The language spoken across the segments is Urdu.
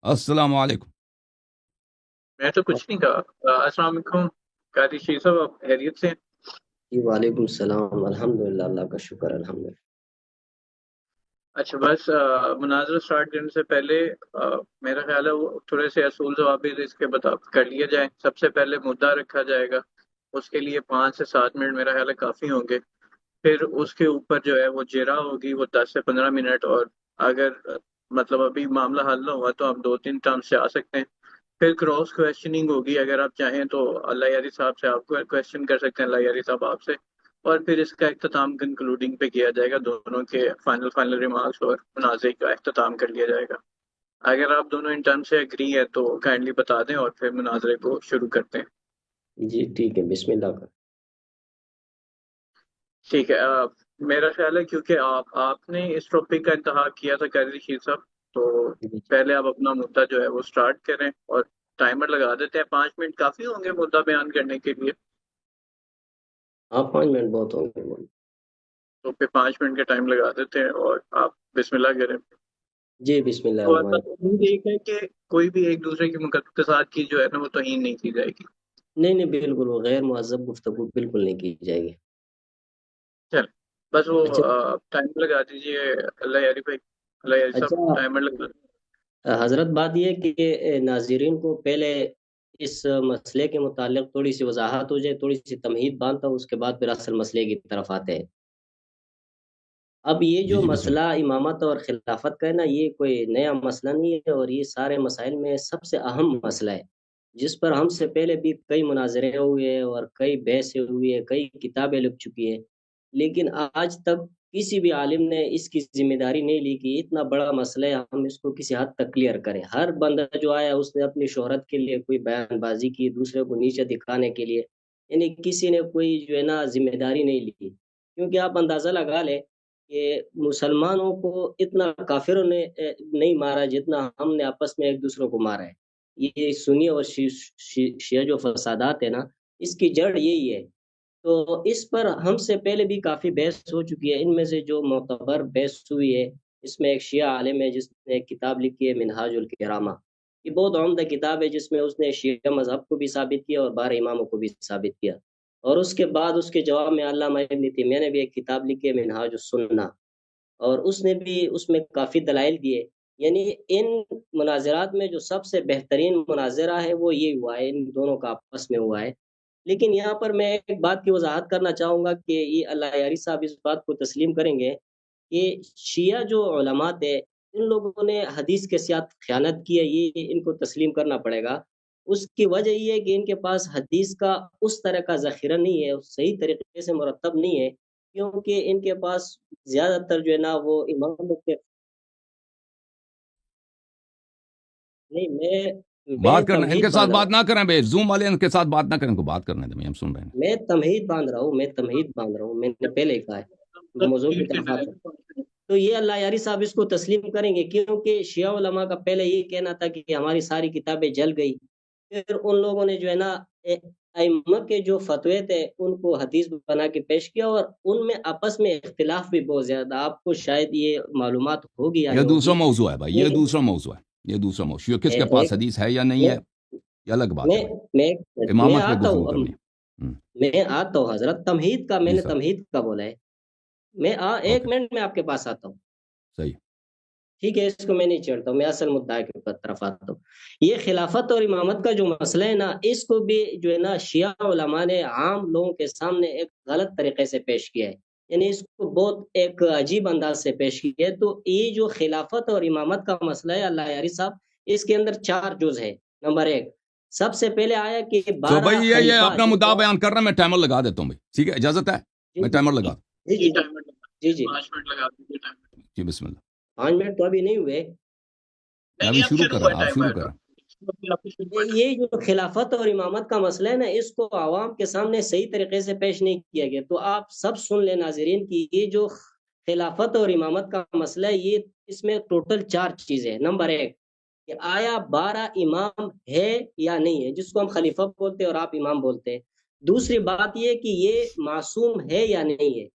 السلام علیکم۔ میں تو کچھ نہیں کہا۔ السلام علیکم قادری شیر صاحب، آپ خیریت سے ہیں؟ جی وعلیکم السلام، الحمدللہ، اللہ کا شکر الحمدللہ۔ اچھا، بس مناظرہ سٹارٹ کرنے سے پہلے میرا خیال ہے وہ تھوڑے سے اصول ضوابط اس کے بتا کر لیے جائیں۔ سب سے پہلے مدعا رکھا جائے گا، اس کے لیے 5 سے 7 منٹ میرا خیال ہے کافی ہوں گے۔ پھر اس کے اوپر جو ہے وہ جرا ہوگی، وہ 10 سے 15 منٹ، اور اگر مطلب ابھی معاملہ حل نہ ہوا تو آپ 2-3 ٹرم سے آ سکتے ہیں۔ پھر کراس کویشچننگ ہوگی، اگر آپ چاہیں تو اللہ یاری صاحب سے آپ کو کویشچن کر سکتے ہیں، اللہ یاری صاحب آپ سے، اور پھر اس کا اختتام کنکلوڈنگ پہ کیا جائے گا، دونوں کے فائنل ریمارکس اور مناظرے کا اختتام کر لیا جائے گا۔ اگر آپ دونوں ان ٹرم سے اگری ہے تو کائنڈلی بتا دیں اور پھر مناظرے کو شروع کرتے ہیں۔ جی ٹھیک ہے، بسم اللہ کر۔ ٹھیک ہے، میرا خیال ہے کیونکہ آپ نے اس ٹاپک کا انتخاب کیا تھا قادری شیر صاحب، تو جی پہلے آپ اپنا مدعا جو ہے وہ سٹارٹ کریں، اور ٹائمر لگا دیتے ہیں۔ 5 منٹ کافی ہوں گے مدعا بیان کرنے کے لیے، ہاں 5 منٹ بہت ہوں گے۔ تو پھر 5 منٹ کا ٹائم لگا دیتے ہیں اور آپ بسم اللہ کریں۔ جی بسم اللہ تو الرحمن الرحیم۔ امید ایک ہے کہ کوئی بھی ایک دوسرے کی مقدسات کی جو ہے نا وہ توہین نہیں کی جائے گی۔ نہیں نہیں، بالکل وہ غیر مہذب گفتگو بالکل نہیں کی جائے گی۔ چل بس وہ اچھا ٹائمر لگا دیجیے اللہ یاری بھائی، اللہ یاری صاحب اچھا، ٹائمر لگا۔ حضرت بات یہ ہے کہ ناظرین کو پہلے اس مسئلے کے متعلق تھوڑی سی وضاحت ہو جائے، تھوڑی سی تمہید باندھتا ہوں، اس کے بعد پھر اصل مسئلے کی طرف آتے ہیں۔ اب یہ جی جو جی بسم مسئلہ اللہ۔ امامت اور خلافت کا ہے نا، یہ کوئی نیا مسئلہ نہیں ہے، اور یہ سارے مسائل میں سب سے اہم مسئلہ ہے، جس پر ہم سے پہلے بھی کئی مناظرے ہوئے ہیں اور کئی بحثیں ہوئی ہیں، کئی کتابیں لکھ چکی ہیں، لیکن آج تک کسی بھی عالم نے اس کی ذمہ داری نہیں لی کہ اتنا بڑا مسئلہ ہے، ہم اس کو کسی حد تک کلیئر کریں۔ ہر بندہ جو آیا اس نے اپنی شہرت کے لیے کوئی بیان بازی کی، دوسرے کو نیچے دکھانے کے لیے، یعنی کسی نے کوئی جو ہے نا ذمہ داری نہیں لی، کیونکہ آپ اندازہ لگا لیں کہ مسلمانوں کو اتنا کافروں نے نہیں مارا جتنا ہم نے آپس میں ایک دوسرے کو مارا ہے۔ یہ سنی اور شیعہ جو فسادات ہے نا، اس کی جڑ یہی ہے۔ تو اس پر ہم سے پہلے بھی کافی بحث ہو چکی ہے، ان میں سے جو معتبر بحث ہوئی ہے، اس میں ایک شیعہ عالم ہے جس نے ایک کتاب لکھی ہے منہاج الکرامہ، یہ بہت عمدہ کتاب ہے، جس میں اس نے شیعہ مذہب کو بھی ثابت کیا اور 12 اماموں کو بھی ثابت کیا۔ اور اس کے بعد اس کے جواب میں علامہ ابن تیمیہ نے بھی ایک کتاب لکھی ہے منہاج السنہ، اور اس نے بھی اس میں کافی دلائل دیے۔ یعنی ان مناظرات میں جو سب سے بہترین مناظرہ ہے وہ یہ ہوا ہے، ان دونوں کا آپس میں ہوا ہے۔ لیکن یہاں پر میں ایک بات کی وضاحت کرنا چاہوں گا کہ یہ اللہ یاری صاحب اس بات کو تسلیم کریں گے کہ شیعہ جو علماء تھے، ان لوگوں نے حدیث کے ساتھ خیانت کی ہے، یہ ان کو تسلیم کرنا پڑے گا۔ اس کی وجہ یہ ہے کہ ان کے پاس حدیث کا اس طرح کا ذخیرہ نہیں ہے، صحیح طریقے سے مرتب نہیں ہے، کیونکہ ان کے پاس زیادہ تر جو ہے نا وہ امام کے نہیں میں بات کرنا ان تمہید کے ساتھ باندھ رہا بات ہوں، نہ کریں بھائی، زوم والے ان کے ساتھ بات نہ کریں، ان کو بات کرنے دیں، ہم سن رہے ہیں۔ میں تمہید باندھ رہا ہوں، میں تمہید باندھ رہا ہوں، میں نے پہلے ہی کہا ہے، میں موضوع کی طرف آتا ہوں۔ تو یہ اللہ یاری صاحب اس کو تسلیم کریں گے، کیونکہ شیعہ علماء کا پہلے یہ کہنا تھا کہ ہماری ساری کتابیں جل گئی، پھر ان لوگوں نے جو ہے نا ائمہ کے جو فتوے تھے ان کو حدیث بنا کے پیش کیا، اور ان میں آپس میں اختلاف بھی بہت زیادہ، آپ کو شاید یہ معلومات ہوگی یا یہ نہیں دوسرا ہوگی، موضوع ہے بھائی، یہ لیکن دوسرا موضوع ہے، یہ دوسرا موضوع، کس کے پاس ایک حدیث ہے یا نہیں میں ہے یہ الگ بات میں ہے بھائی۔ میں میں امامت پہ آتا گفتگو ہوں، کرنی ہے۔ میں آتا ہوں حضرت، تمہید کا میں جی نے سر، تمہید کا بولا ہے، میں ایک اوکے، منٹ میں آپ کے پاس آتا ہوں، صحیح۔ ٹھیک ہے، اس کو میں نہیں چھیڑتا ہوں، میں اصل مدعا کی طرف آتا ہوں۔ یہ خلافت اور امامت کا جو مسئلہ ہے نا، اس کو بھی جو ہے نا شیعہ علماء نے عام لوگوں کے سامنے ایک غلط طریقے سے پیش کیا ہے، یعنی اس کو بہت ایک عجیب انداز سے پیش کیا ہے۔ تو یہ جو خلافت اور امامت کا مسئلہ ہے اللہ یاری صاحب، اس کے اندر 4 جز ہے۔ نمبر 1، سب سے پہلے آیا کہ تو 12 بھائی یہ خلیفہ اپنا جن مدعا کو بیان کر رہا ہے، میں ٹائمر لگا دیتا ہوں بھائی، ٹھیک ہے، اجازت ہے؟ جی میں جی ٹائمر لگا، جی جی جی ٹائمر جی جی 5 منٹ لگا دیجیے ٹائمر۔ جی بسم اللہ۔ 5 منٹ تو ابھی نہیں ہوئے۔ میں نہیں ابھی نہیں، اب شروع شروع کر ہوا ہے رہا، آپ شروع ٹائمر، کر رہا۔ آپ شروع ہوا ہے۔ یہ جو خلافت اور امامت کا مسئلہ ہے نا، اس کو عوام کے سامنے صحیح طریقے سے پیش نہیں کیا گیا، تو آپ سب سن لیں ناظرین کی یہ جو خلافت اور امامت کا مسئلہ ہے، یہ اس میں ٹوٹل 4 چیزیں ہیں۔ نمبر 1 کہ آیا 12 امام ہے یا نہیں ہے، جس کو ہم خلیفہ بولتے ہیں اور آپ امام بولتے ہیں۔ دوسری بات یہ کہ یہ معصوم ہے یا نہیں ہے،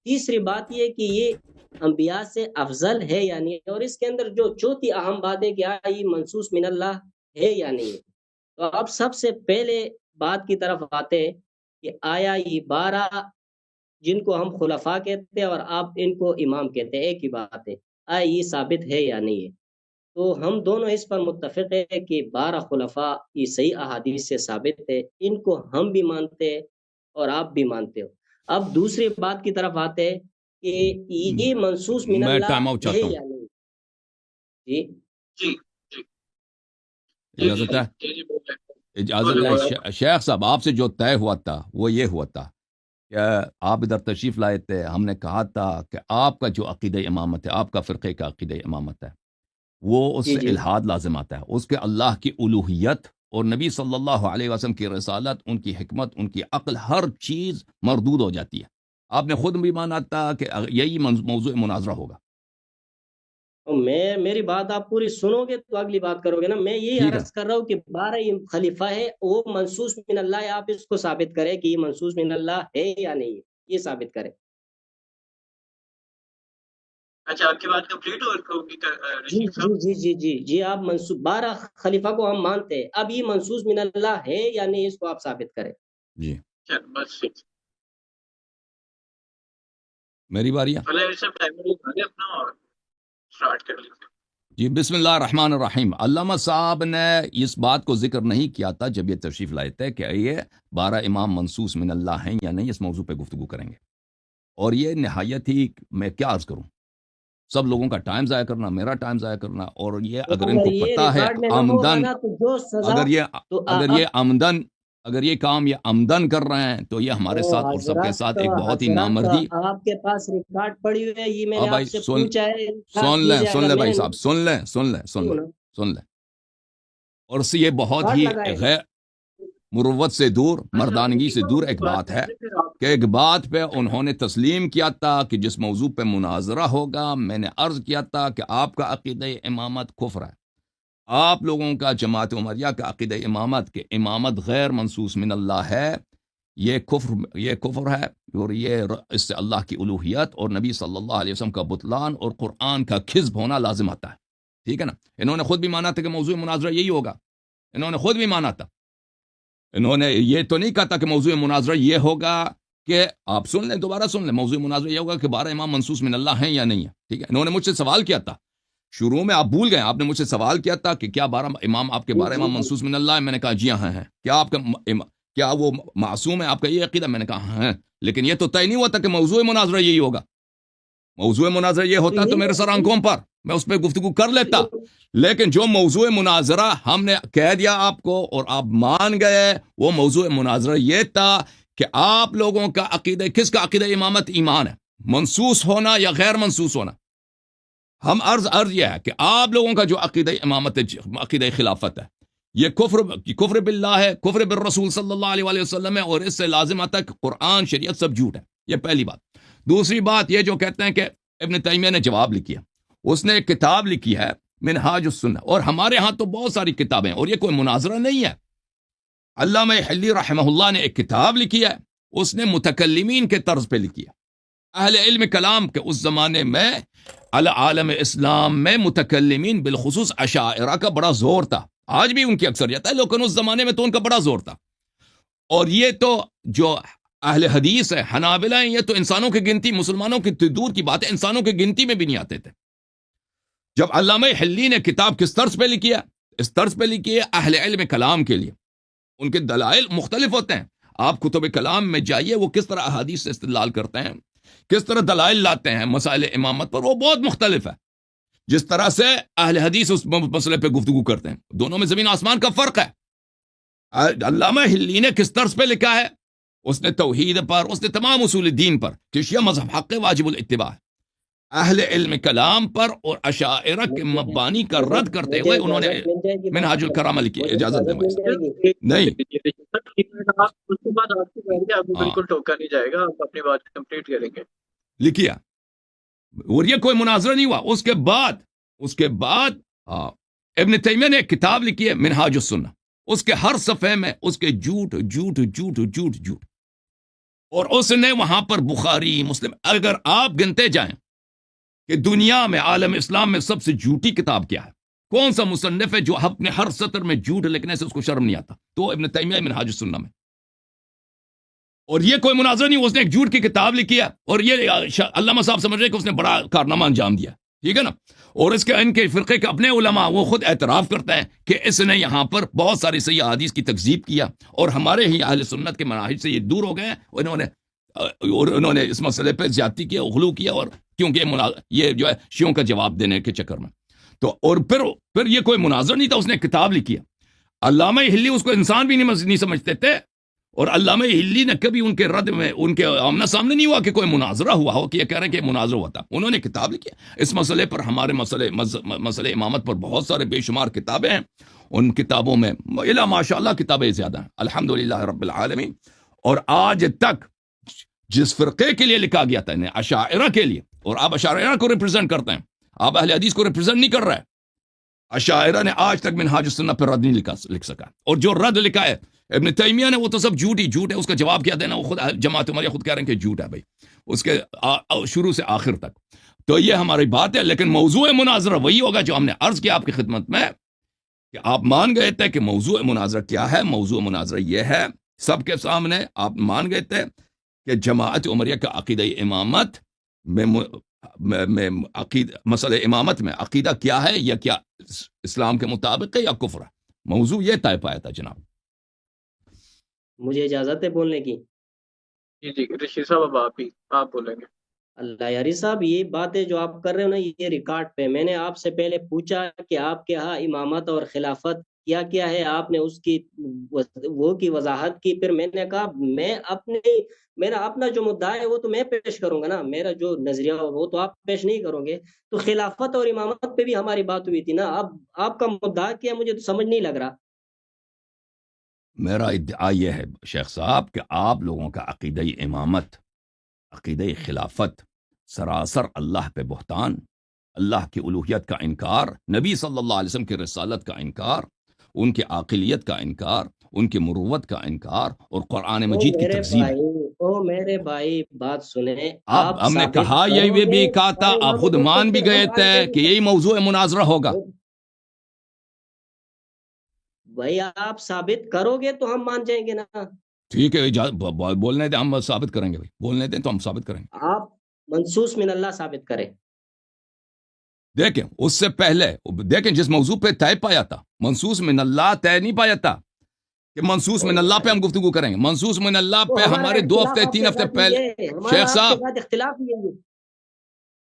تیسری بات یہ کہ یہ انبیاء سے افضل ہے یا نہیں، اور اس کے اندر جو چوتھی اہم بات ہے کہ یہ منصوص من اللہ ہے یا نہیں ہے۔ تو اب سب سے پہلے بات کی طرف آتے ہیں کہ آیا یہ 12 جن کو ہم خلفاء کہتے ہیں اور آپ ان کو امام کہتے ہیں، ایک ہی بات ہے، آیا یہ ثابت ہے یا نہیں ہے؟ تو ہم دونوں اس پر متفق ہے کہ 12 خلفاء یہ صحیح احادیث سے ثابت ہے، ان کو ہم بھی مانتے ہیں اور آپ بھی مانتے ہو۔ اب دوسری بات کی طرف آتے ہیں کہ یہ منصوص من میں اللہ ٹائم آؤٹ ہے چاہتا ہوں، یا نہیں؟ جی جی جی جی جی اجازت ہے؟ جی جی بولیں۔ اجازت بولیں، ہے بولیں۔ شیخ صاحب، آپ سے جو طے ہوا تھا وہ یہ ہوا تھا کہ آپ ادھر تشریف لائے تھے، ہم نے کہا تھا کہ آپ کا جو عقیدہ امامت ہے، آپ کا فرقے کا عقیدہ امامت ہے، وہ اس جی سے جی الحاد لازم آتا ہے، اس کے اللہ کی الوہیت اور نبی صلی اللہ علیہ وسلم کی رسالت، ان کی حکمت، ان کی عقل، ہر چیز مردود ہو جاتی ہے۔ آپ نے خود بھی مانا تھا کہ یہی موضوع مناظرہ ہوگا۔ تو میری بات آپ پوری سنو گے تو اگلی بات کرو گے نا۔ میں یہی ٹھیک ہے، عرض کر رہا ہوں کہ 12 خلیفہ ہے، وہ منصوص من اللہ ہے، آپ اس کو ثابت کریں کہ یہ منصوص من اللہ ہے یا نہیں ہے، یہ ثابت کریں۔ اچھا، آپ کی بات کمپلیٹ ہوگی جی رشید جی صاحب؟ جی جی جی جی آپ 12 خلیفہ کو ہم مانتے ہیں، اب یہ منصوص من اللہ ہے یا نہیں، اس کو آپ ثابت کریں۔ جی چل بس میری باری ہے۔ پہلے سے پرائمری اپنا اور اسٹارٹ کر لیجیے۔ جی بسم اللہ الرحمن الرحیم۔ علامہ صاحب نے اس بات کو ذکر نہیں کیا تھا جب یہ تشریف لائے تھے کہ یہ 12 امام منصوص من اللہ ہیں یا نہیں، اس موضوع پہ گفتگو کریں گے، اور یہ نہایت ہی، میں کیا عرض کروں، سب لوگوں کا ٹائم ضائع کرنا، میرا ٹائم ضائع کرنا، اور یہ تو اگر ان اگر کو یہ پتہ ہے ریکارڈ میں نہ ہوگا آمدن، نا تو جو سزا اگر یہ تو اگر اب یہ آمدن اگر یہ کام یہ آمدن کر رہے ہیں تو یہ ہمارے تو ساتھ اور سب کے ساتھ ایک بہت ہی نامردی۔ آپ کے پاس ریکارڈ پڑی ہوئی ہے، یہ میں ہاں نے آپ بھائی، سے سن پوچھا ہے، سن لیں، کیجئے، سن اگر لیں میں بھائی نے صاحب، سن لیں، سن لیں، سن لیں، سن لیں، اور اس سے یہ بہت ریکارڈ ہی لگائے غیر مروت سے دور، مردانگی سے دور ایک بات ہے کہ ایک بات پہ انہوں نے تسلیم کیا تھا کہ جس موضوع پہ مناظرہ ہوگا، میں نے عرض کیا تھا کہ آپ کا عقیدہ امامت کفر ہے، آپ لوگوں کا جماعت عمریہ کا عقیدہ امامت کہ امامت غیر منصوص من اللہ ہے، یہ کفر ہے، اور یہ اس سے اللہ کی الوہیت اور نبی صلی اللہ علیہ وسلم کا بطلان اور قرآن کا کذب ہونا لازم آتا ہے۔ ٹھیک ہے نا؟ انہوں نے خود بھی مانا تھا کہ موضوع مناظرہ یہی ہوگا، انہوں نے خود بھی مانا تھا، انہوں نے یہ تو نہیں کہا تھا کہ موضوع مناظرہ یہ ہوگا کہ آپ سن لیں، دوبارہ سن لیں، موضوع مناظرہ یہ ہوگا کہ 12 امام منصوص من اللہ ہیں یا نہیں ہے۔ ٹھیک ہے، انہوں نے مجھ سے سوال کیا تھا، شروع میں آپ بھول گئے، آپ نے مجھ سے سوال کیا تھا کہ کیا 12 امام، آپ کے 12 امام منصوص من اللہ ہیں؟ میں نے کہا جی ہاں ہیں۔ کیا آپ کا کیا وہ معصوم ہے، آپ کا یہ عقیدہ؟ میں نے کہا ہاں ہیں، لیکن یہ تو طے نہیں ہوا تھا کہ موضوع مناظرہ یہی ہوگا۔ موضوع مناظرہ یہ ہوتا تو میرے سر آنکھوں پر میں اس پہ گفتگو کر لیتا، لیکن جو موضوع مناظرہ ہم نے کہہ دیا آپ کو اور آپ مان گئے، وہ موضوع مناظرہ یہ تھا کہ آپ لوگوں کا عقیدہ، کس کا عقیدہ امامت ایمان ہے، منصوص ہونا یا غیر منصوص ہونا۔ ہم عرض یہ ہے کہ آپ لوگوں کا جو عقیدہ امامت ہے، عقیدہ خلافت ہے، یہ کفر باللہ ہے، کفر بالرسول صلی اللہ علیہ وآلہ وسلم ہے، اور اس سے لازم آتا ہے کہ قرآن، شریعت سب جھوٹ ہے۔ یہ پہلی بات۔ دوسری بات یہ جو کہتے ہیں کہ ابن تیمیہ نے جواب لکھی ہے، اس نے ایک کتاب لکھی ہے منہاج السنہ، اور ہمارے ہاں تو بہت ساری کتابیں، اور یہ کوئی مناظرہ نہیں ہے۔ علامہ حلی رحمہ اللہ نے ایک کتاب لکھی ہے، اس نے متکلمین کے طرز پہ لکھی ہے، اہل علم کلام کے اس زمانے میں عالم اسلام میں متکلمین بالخصوص اشاعرہ کا بڑا زور تھا، آج بھی ان کی اکثریت ہے، لیکن اس زمانے میں تو ان کا بڑا زور تھا۔ اور یہ تو جو اہل حدیث ہے، حنابلہ ہیں، یہ تو انسانوں کی گنتی، مسلمانوں کی دور کی بات ہے، انسانوں کی گنتی میں بھی نہیں آتے تھے۔ جب علامہ حلی نے کتاب کس طرز پہ لکھی ہے، اس طرز پہ لکھی ہے اہل علم کلام کے لیے، ان کے دلائل مختلف ہوتے ہیں۔ آپ کتب کلام میں جائیے، وہ کس طرح احادیث سے استدلال کرتے ہیں، کس طرح دلائل لاتے ہیں مسائل امامت پر، وہ بہت مختلف ہے جس طرح سے اہل حدیث اس مسئلے پہ گفتگو کرتے ہیں۔ دونوں میں زمین آسمان کا فرق ہے۔ علامہ حلی نے کس طرز پہ لکھا ہے، اس نے توحید پر، اس نے تمام اصول دین پر کہ شیعہ مذہب حق واجب الاتباع، اہل علم کلام پر اور اشاعرہ کے مبانی کا رد کرتے ہوئے انہوں نے منہاج الکرامہ لکھی۔ اجازت دیں بھائی صاحب، نہیں آپ اس کے بعد آپ کی باری ہے، آپ کو ہاں بالکل ٹوکا نہیں جائے گا، آپ اپنی بات کمپلیٹ کریں گے۔ لکھیا، اور یہ کوئی مناظرہ نہیں ہوا۔ اس کے بعد ابن تیمیہ نے ایک کتاب لکھی ہے منہاج السنہ، اس کے ہر صفحے میں اس کے جھوٹ جھوٹ جھوٹ جھوٹ جھوٹ اور اس نے وہاں پر بخاری مسلم، اگر آپ گنتے جائیں کہ دنیا میں عالم اسلام میں سب سے جھوٹی کتاب کیا ہے، کون سا مصنف ہے جو اپنے ہر سطر میں جھوٹ لکھنے سے اس کو شرم نہیں آتا، تو ابن تیمیہ منہاج السنہ میں. اور یہ کوئی مناظرہ نہیں، اس نے ایک جھوٹ کی کتاب لکھی ہے، اور یہ علامہ صاحب سمجھ رہے کہ اس نے بڑا کارنامہ انجام دیا، ٹھیک ہے نا. اور اس کے ان کے فرقے کے اپنے علماء وہ خود اعتراف کرتے ہیں کہ اس نے یہاں پر بہت ساری صحیح احادیث کی تکذیب کیا، اور ہمارے ہی اہل سنت کے مناہج سے یہ دور ہو گئے ہیں. انہوں نے اس مسئلے پہ زیادتی کیا، غلو کیا، اور کیونکہ یہ جو ہے شیعوں کا جواب دینے کے چکر میں. تو اور پھر یہ کوئی مناظر نہیں تھا، اس نے کتاب لکھی ہے. علامہ ہلی اس کو انسان بھی نہیں سمجھتے تھے، اور علامہ ہلی نے کبھی ان کے رد میں ان کے آمنا سامنے نہیں ہوا کہ کوئی مناظرہ ہوا ہو، کہ یہ کہہ رہے ہیں کہ مناظرہ ہوا تھا. انہوں نے کتاب لکھی ہے اس مسئلے پر. ہمارے مسئلے امامت پر بہت سارے بے شمار کتابیں ہیں، ان کتابوں میں الا ماشاء اللہ کتابیں زیادہ ہیں الحمدللہ رب العالمین. اور آج تک جس فرقے کے لیے لکھا گیا تھا، اشاعرہ کے لیے، اور آپ اشاعرہ کو ریپرزینٹ کرتے ہیں، آپ اہل حدیث کو ریپرزینٹ نہیں کر رہے. اشاعرہ نے آج تک منہاج السنہ پر رد نہیں لکھ سکا، اور جو رد لکھا ہے ابن تیمیہ نے وہ تو سب جھوٹ ہے. اس کا جواب کیا دینا، وہ خود جماعت عمریہ خود کہہ رہے ہیں کہ جھوٹ ہے بھائی، اس کے شروع سے آخر تک. تو یہ ہماری بات ہے، لیکن موضوع مناظرہ وہی ہوگا جو ہم نے عرض کیا آپ کی خدمت میں، کہ آپ مان گئے تھے کہ موضوع مناظرہ کیا ہے. موضوع مناظرہ یہ ہے سب کے سامنے، آپ مان گئے تھے کہ جماعت عمریہ کا عقیدہ امامت میں مسئلہ امامت میں عقیدہ کیا ہے، یا کیا اسلام کے مطابق ہے یا کفر ہے. موضوع یہ طے پایا تھا جناب. مجھے اجازت ہے بولنے کی؟ جی رشید صاحب اب آپ بولیں گے. اللہ یاری صاحب، یہ باتیں جو آپ کر رہے ہو نا، یہ ریکارڈ پہ میں نے آپ سے پہلے پوچھا کہ آپ کے ہاں امامت اور خلافت کیا کیا ہے، آپ نے اس کی وہ کی وضاحت کی. پھر میں نے کہا میرا اپنا جو مدعا ہے وہ تو میں پیش کروں گا نا، میرا جو نظریہ وہ تو آپ پیش نہیں کرو گے. تو خلافت اور امامت پہ بھی ہماری بات ہوئی تھی نا. اب آپ کا مدعا کیا مجھے تو سمجھ نہیں لگ رہا. میرا ادعا یہ ہے شیخ صاحب کہ آپ لوگوں کا عقیدہ امامت، عقیدہ خلافت سراسر اللہ پہ بہتان، اللہ کی الوہیت کا انکار، نبی صلی اللہ علیہ وسلم کی رسالت کا انکار، ان کی عاقلیت کا انکار، ان کی مروت کا انکار، اور قرآن مجید کی تکذیب ہے. میرے بھائی بات سنیں. آپ ہم نے کہا یہ بھی کہا تھا، آپ خود مان بھی گئے تھے کہ یہی موضوع مناظرہ ہوگا. بھائی آپ ثابت کرو گے تو ہم مان جائیں گے نا. ٹھیک ہے، بولنے دیں، ہم ثابت کریں گے بھائی، بولنے دیں تو ہم ثابت کریں گے. آپ منصوص من اللہ ثابت کریں. دیکھیں اس سے پہلے دیکھیں جس موضوع پہ طے پایا تھا، منصوص من اللہ طے نہیں پایا تھا کہ منصوص من اللہ پہ ہم گفتگو کریں گے. منصوص من اللہ پہ ہمارے 2 ہفتے 3 ہفتے پہلے شیخ صاحب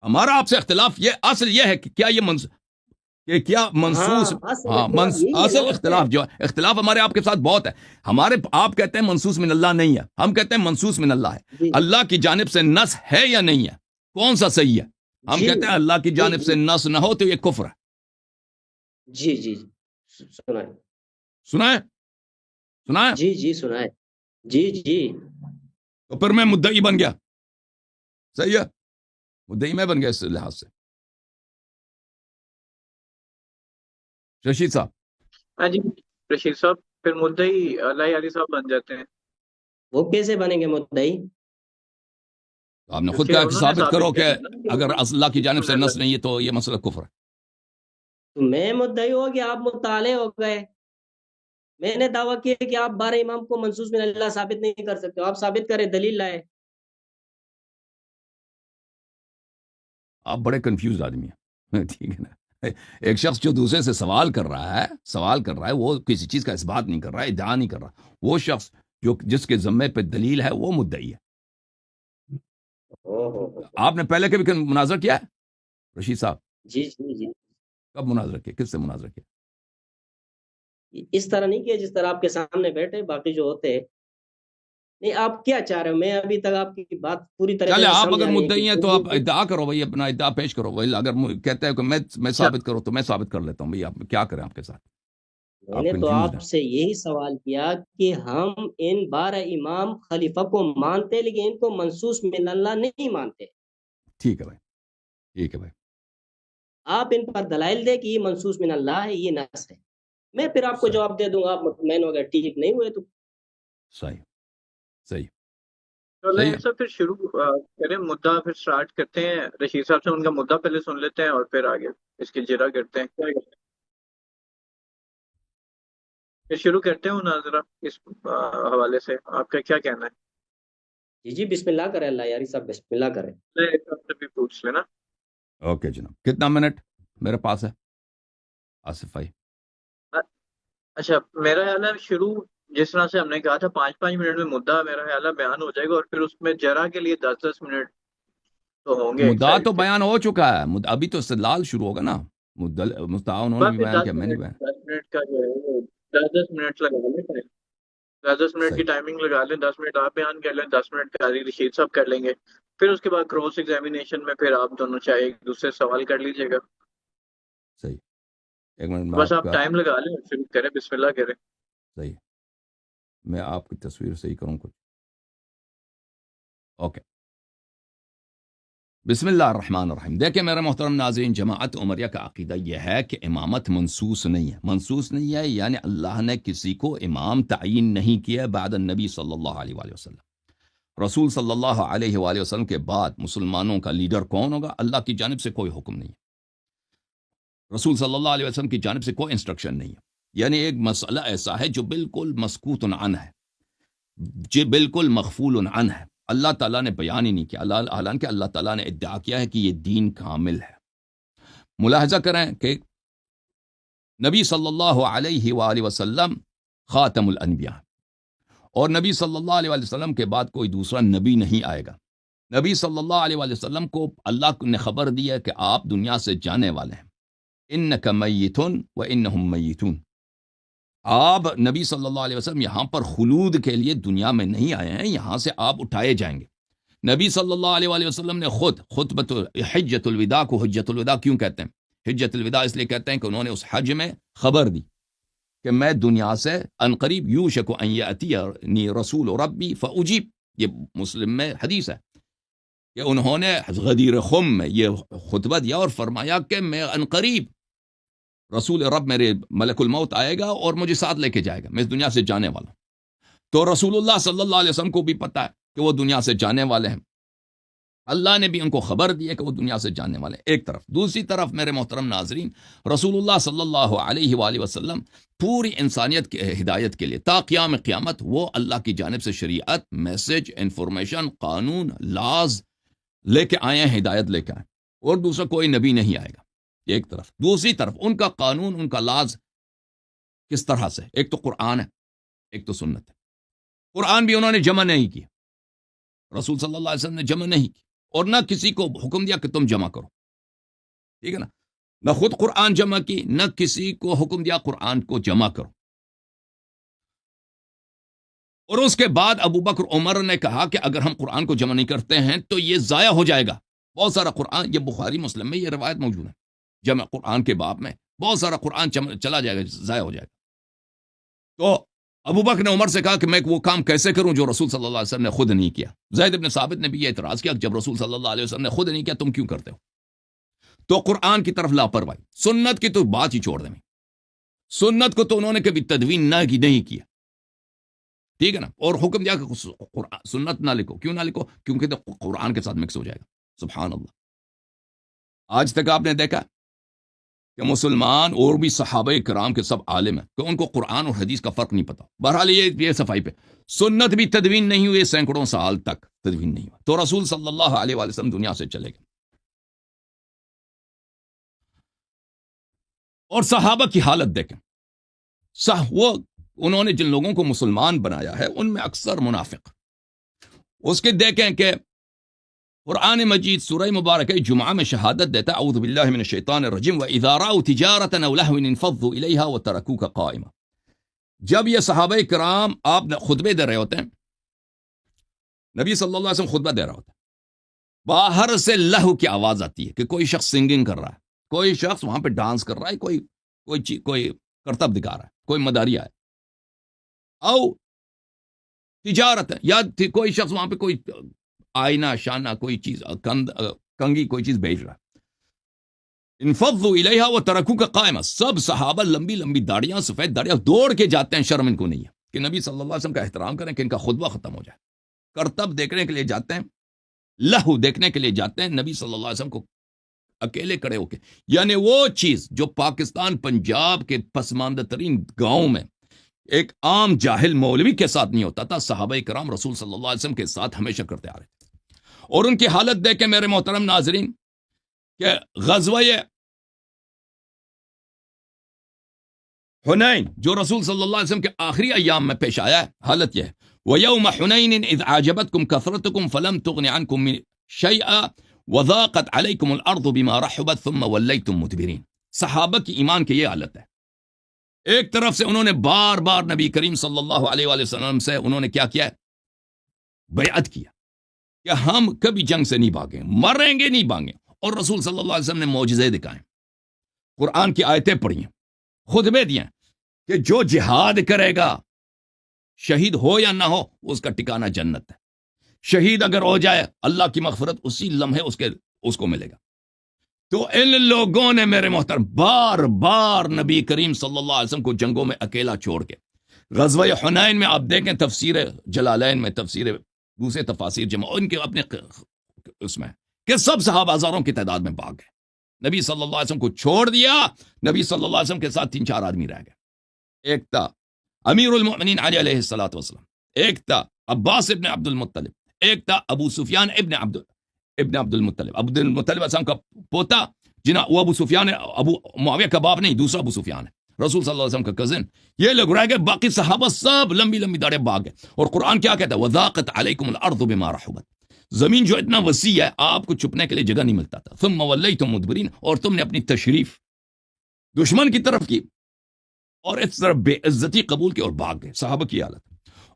ہمارا آپ سے اختلاف یہ اصل یہ ہے کہ کیا یہ منصوص اصل اختلاف جو ہے، اختلاف ہمارے آپ کے ساتھ بہت ہے. آپ کہتے ہیں منصوص من اللہ نہیں ہے، ہم کہتے ہیں منصوص من اللہ ہے. اللہ کی جانب سے نص ہے یا نہیں ہے، کون سا صحیح ہے؟ ہم کہتے ہیں اللہ کی جانب سے نص نہ ہو تو یہ کفر ہے. جی سنائے جی سنائے. جی تو پھر میں مدعی بن گیا، صحیح ہے، مدعی میں بن گیا اس لحاظ سے. رشید صاحب. ہاں جی رشید صاحب، پھر مدعی اللہ علی صاحب بن جاتے ہیں. وہ کیسے بنیں گے مدعی؟ آپ نے خود کہا کہ ثابت کرو کہ اگر اللہ کی جانب سے نص نہیں ہے تو یہ مسئلہ کفر ہے. میں مدعی ہو گیا، آپ مطالعے ہو گئے. میں نے دعویٰ کیا کہ آپ 12 امام کو منصوص من اللہ ثابت نہیں کر سکتے. آپ ثابت کریں، دلیل لائے. آپ بڑے کنفیوز آدمی ہیں، ٹھیک ہے نا. ایک شخص جو دوسرے سے سوال کر رہا ہے وہ کسی چیز کا اثبات نہیں کر رہا ہے، ادعا نہیں کر رہا. وہ شخص جس کے ذمے پہ دلیل ہے وہ مدعی ہے. آپ نے پہلے کبھی مناظرہ کیا ہے رشید صاحب؟ جی کب مناظرہ کیا، کس سے مناظرہ کیا؟ اس طرح نہیں کیا جس طرح آپ کے سامنے بیٹھے باقی جو ہوتے. نہیں، آپ کیا چاہ رہے ہو؟ میں ابھی تک آپ کی بات پوری طرح چلے آپ اگر مدعی ہیں تو آپ ادعا کرو بھائی، اپنا ادعا پیش کرو بھائی. اگر کہتے ہیں کہ میں ثابت کروں تو میں ثابت کر لیتا ہوں بھائی. آپ کیا کریں آپ کے ساتھ؟ میں نے تو آپ سے یہی سوال کیا کہ ہم ان 12 امام خلیفہ کو مانتے لیکن ان کو منصوص من اللہ نہیں مانتے. ٹھیک ہے بھائی. آپ ان پر دلائل دے کہ یہ منصوص من اللہ ہے، یہ نص ہے. میں پھر آپ کو جواب دے دوں گا. آپ مطمئن ہو گئے، ٹھیک نہیں ہوئے تو صحیح. تو صحیح لیں ہے. سب پھر شروع کریں، مدعا پھر سٹارٹ کرتے ہیں، رشید صاحب سے ان کا مدعا پہلے سن لیتے ہیں اور پھر آگے اس کی جرا کرتے ہیں، کیا کہتے ہیں؟ پھر شروع کرتے ہیں مناظرہ اس حوالے سے، آپ کا کیا کہنا ہے؟ جی جی بسم اللہ کریں، اللہ یاری صاحب بسم اللہ کریں. میں ایک آپ سے بھی پوچھ لینا. اوکے جناب، کتنا منٹ میرے پاس ہے آصف بھائی؟ اچھا، میرا خیال ہے شروع جس طرح سے ہم نے کہا تھا 5 5 منٹ میں مدعا میرا خیال ہے بیان ہو جائے گا، اور پھر اس میں جرا کے لیے 10 10 منٹ تو ہوں گے ایک مدعا سائڈ تو سے. بیان ہو چکا ہے، ابھی تو استدلال شروع ہوگا نا. مدعا انہوں نے بس بھی پھر بیان کیا، میں نے بھی بیان. 10 منٹ کا جو ہے وہ 10 10 منٹ لگا لیں ٹائم، 10 10 منٹ کی صحیح ٹائمنگ لگا لیں، 10 منٹ آپ بیان کر لیں، 10 منٹ قاضی رشید صاحب کر لیں گے. پھر اس کے بعد کراس ایگزامینیشن میں پھر آپ دونوں چاہے ایک دوسرے سے سوال کر لیجیے گا. صحیح. ایک منٹ میں بس آپ آپ کا. ٹائم لگا لیں، شروع کریں، بسم اللہ کریں. صحیح. میں آپ کی تصویر صحیح کروں کچھ. اوکے. بسم اللہ الرحمن الرحیم. دیکھیں میرے محترم ناظرین، جماعت عمریہ کا عقیدہ یہ ہے کہ امامت منسوس نہیں ہے. منسوس نہیں ہے یعنی اللہ نے کسی کو امام تعین نہیں کیا بعد النبی صلی اللہ علیہ وآلہ وسلم. رسول صلی اللہ علیہ وآلہ وسلم کے بعد مسلمانوں کا لیڈر کون ہوگا، اللہ کی جانب سے کوئی حکم نہیں ہے، رسول صلی اللہ علیہ وسلم کی جانب سے کوئی انسٹرکشن نہیں ہے. یعنی ایک مسئلہ ایسا ہے جو بالکل مسکوت عنہ ہے، جو بالکل مغفول عنہ ہے، اللہ تعالیٰ نے بیان ہی نہیں کیا. حالانکہ اللہ تعالیٰ نے ادعا کیا ہے کہ یہ دین کامل ہے. ملاحظہ کریں کہ نبی صلی اللہ علیہ وآلہ وسلم خاتم الانبیاء، اور نبی صلی اللہ علیہ وآلہ وسلم کے بعد کوئی دوسرا نبی نہیں آئے گا. نبی صلی اللہ علیہ وآلہ وسلم کو اللہ نے خبر دی ہے کہ آپ دنیا سے جانے والے ہیں. انک میت وانہم میتون. آپ نبی صلی اللہ علیہ وسلم یہاں پر خلود کے لیے دنیا میں نہیں آئے ہیں، یہاں سے آپ اٹھائے جائیں گے. نبی صلی اللہ علیہ وآلہ وسلم نے خود خطبۃ حجۃ الوداع کو حجۃ الوداع کیوں کہتے ہیں؟ حجۃ الوداع اس لیے کہتے ہیں کہ انہوں نے اس حج میں خبر دی کہ میں دنیا سے عنقریب یوشک ان یأتینی رسول ربی فاجیب. یہ مسلم میں حدیث ہے کہ انہوں نے غدیر خم میں یہ خطبہ دیا اور فرمایا کہ میں عنقریب رسول رب میرے ملک الموت آئے گا اور مجھے ساتھ لے کے جائے گا، میں اس دنیا سے جانے والا ہوں. تو رسول اللہ صلی اللہ علیہ وسلم کو بھی پتا ہے کہ وہ دنیا سے جانے والے ہیں، اللہ نے بھی ان کو خبر دی ہے کہ وہ دنیا سے جانے والے ہیں. ایک طرف. دوسری طرف میرے محترم ناظرین، رسول اللہ صلی اللہ علیہ وآلہ وسلم پوری انسانیت کی ہدایت کے لیے تا قیام قیامت وہ اللہ کی جانب سے شریعت، میسج، انفارمیشن، قانون، لاز لے کے آئے ہیں، ہدایت لے کے آئے، اور دوسرا کوئی نبی نہیں آئے گا. ایک طرف. دوسری طرف ان کا قانون، ان کا لاز کس طرح سے؟ ایک تو قرآن ہے، ایک تو سنت ہے. قرآن بھی انہوں نے جمع نہیں کیا، رسول صلی اللہ علیہ وسلم نے جمع نہیں کی، اور نہ کسی کو حکم دیا کہ تم جمع کرو. ٹھیک ہے نا؟ نہ خود قرآن جمع کی، نہ کسی کو حکم دیا قرآن کو جمع کرو. اور اس کے بعد ابو بکر عمر نے کہا کہ اگر ہم قرآن کو جمع نہیں کرتے ہیں تو یہ ضائع ہو جائے گا. بہت سارا قرآن، یہ بخاری مسلم میں یہ روایت موجود ہے، جمع قرآن کے باب میں بہت سارا قرآن چلا جائے گا، ضائع ہو جائے گا. تو ابو بکر نے عمر سے کہا کہ میں وہ کام کیسے کروں جو رسول صلی اللہ علیہ وسلم نے خود نہیں کیا. زید بن ثابت نے بھی یہ اعتراض کیا کہ جب رسول صلی اللہ علیہ وسلم نے خود نہیں کیا تم کیوں کرتے ہو؟ تو قرآن کی طرف لاپرواہی. سنت کی تو بات ہی چھوڑ دیں، سنت کو تو انہوں نے کبھی تدوین نہیں کیا. ٹھیک ہے نا؟ اور حکم دیا کہ سنت نہ لکھو. کیوں نہ لکھو؟ کیونکہ تو قرآن کے ساتھ مکس ہو جائے گا. سبحان اللہ. آج تک آپ نے دیکھا کہ مسلمان اور بھی صحابہ کرام کے سب عالم ہیں کہ ان کو قرآن اور حدیث کا فرق نہیں پتا. بہرحال یہ صفائی پہ سنت بھی تدوین نہیں ہوئی، سینکڑوں سال تک تدوین نہیں ہوا. تو رسول صلی اللہ علیہ وآلہ وسلم دنیا سے چلے گئے، اور صحابہ کی حالت دیکھیں. وہ انہوں نے جن لوگوں کو مسلمان بنایا ہے ان میں اکثر منافق. اس کے دیکھیں کہ قرآن مجید سورہ مبارکہ جمعہ میں شہادت دیتا ہے اعوذ باللہ من الشیطان الرجیم وَإِذَا رَأَوْا تِجَارَةً أَوْ لَهْوًا انفضوا إِلَيْهَا وَتَرَكُوكَ قَائِمًا. جب یہ صحابہ کرام آپ خطبے دے رہے ہوتے ہیں، نبی صلی اللہ علیہ وسلم خطبہ دے رہا ہوتا ہے، باہر سے لہو کی آواز آتی ہے کہ کوئی شخص سنگنگ کر رہا ہے، کوئی شخص وہاں پہ ڈانس کر رہا ہے، کوئی کرتب دکھا رہا ہے، کوئی مداری ہے، او تجارت ہے، یا کوئی شخص وہاں پہ کوئی آئینہ شانہ کوئی چیز کنگھی کوئی چیز بیچ رہا ہے. انفضوا الیہا وترکوک قائما. سب صحابہ لمبی لمبی داڑیاں، سفید داڑیاں، دوڑ کے جاتے ہیں، شرم ان کو نہیں ہے کہ نبی صلی اللہ علیہ وسلم کا احترام کریں کہ ان کا خطبہ ختم ہو جائے. کرتب دیکھنے کے لیے جاتے ہیں، لہو دیکھنے کے لیے جاتے ہیں نبی صلی اللہ علیہ وسلم کو اکیلے کھڑے ہو کے، یعنی وہ چیز جو پاکستان پنجاب کے پسماندہ ترین گاؤں میں ایک عام جاہل مولوی کے ساتھ نہیں ہوتا تھا، صحابہ کرام رسول صلی اللہ علیہ وسلم کے ساتھ ہمیشہ کرتے آ رہے تھے۔ اور ان کی حالت دیکھ کے میرے محترم ناظرین کہ غزوہ حنین جو رسول صلی اللہ علیہ وسلم کے آخری ایام میں پیش آیا ہے، حالت یہ ہے وَيَوْمَ حُنَيْنٍ إِذْ أَعْجَبَتْكُمْ كَثْرَتُكُمْ فَلَمْ تُغْنِ عَنْكُمْ شَيْئًا وَضَاقَتْ عَلَيْكُمُ الْأَرْضُ بِمَا رَحُبَتْ ثُمَّ وَلَّيْتُمْ مُدْبِرِينَ۔ صحابہ کی ایمان کی یہ حالت ہے، ایک طرف سے انہوں نے بار بار نبی کریم صلی اللہ علیہ وآلہ وسلم سے انہوں نے کیا کیا ہے؟ بیعت کیا کہ ہم کبھی جنگ سے نہیں بھاگیں، مریں گے نہیں بھاگیں، اور رسول صلی اللہ علیہ وسلم نے معجزے دکھائیں، قرآن کی آیتیں پڑھی ہیں، خطبے دیے کہ جو جہاد کرے گا شہید ہو یا نہ ہو اس کا ٹھکانہ جنت ہے، شہید اگر ہو جائے اللہ کی مغفرت اسی لمحے اس کو ملے گا۔ تو ان لوگوں نے میرے محترم بار بار نبی کریم صلی اللہ علیہ وسلم کو جنگوں میں اکیلا چھوڑ کے، غزوہ حنین میں آپ دیکھیں تفسیر جلالین میں، تفسیر دوسرے تفاسیر جمع ان کے اپنے اس میں کہ سب صحابہ ہزاروں کی تعداد میں بھاگ گئے، نبی صلی اللہ علیہ وسلم کو چھوڑ دیا، نبی صلی اللہ علیہ وسلم کے ساتھ 3-4 آدمی رہ گئے، ایک تھا امیر المؤمنین علی علیہ الصلوۃ والسلام، ایک تھا عباس ابن عبد المطلب، ایک تھا ابو سفیان ابن عبد المطلب، عبد المطلب اسلام کا پوتا جنہا وہ ابو سفیان ہے، ابو معاویہ کا باپ نہیں، دوسرا ابو سفیان ہے، رسول صلی اللہ علیہ وسلم کا کزن، یہ لوگ رہ گئے، باقی صحابہ سب لمبی لمبی داڑھیں بھاگ گئے۔ اور قرآن کیا کہتا ہے وَضَاقَتْ عَلَيْكُمُ الْأَرْضُ بِمَا رَحُبَتْ، زمین جو اتنا وسیع ہے آپ کو چھپنے کے لیے جگہ نہیں ملتا تھا، ثُمَّ وَلَّيْتُمْ مُدْبِرِينَ، اور تم نے اپنی تشریف دشمن کی طرف کی اور اس طرف بے عزتی قبول کی اور بھاگ گئے، صحابہ کی حالت۔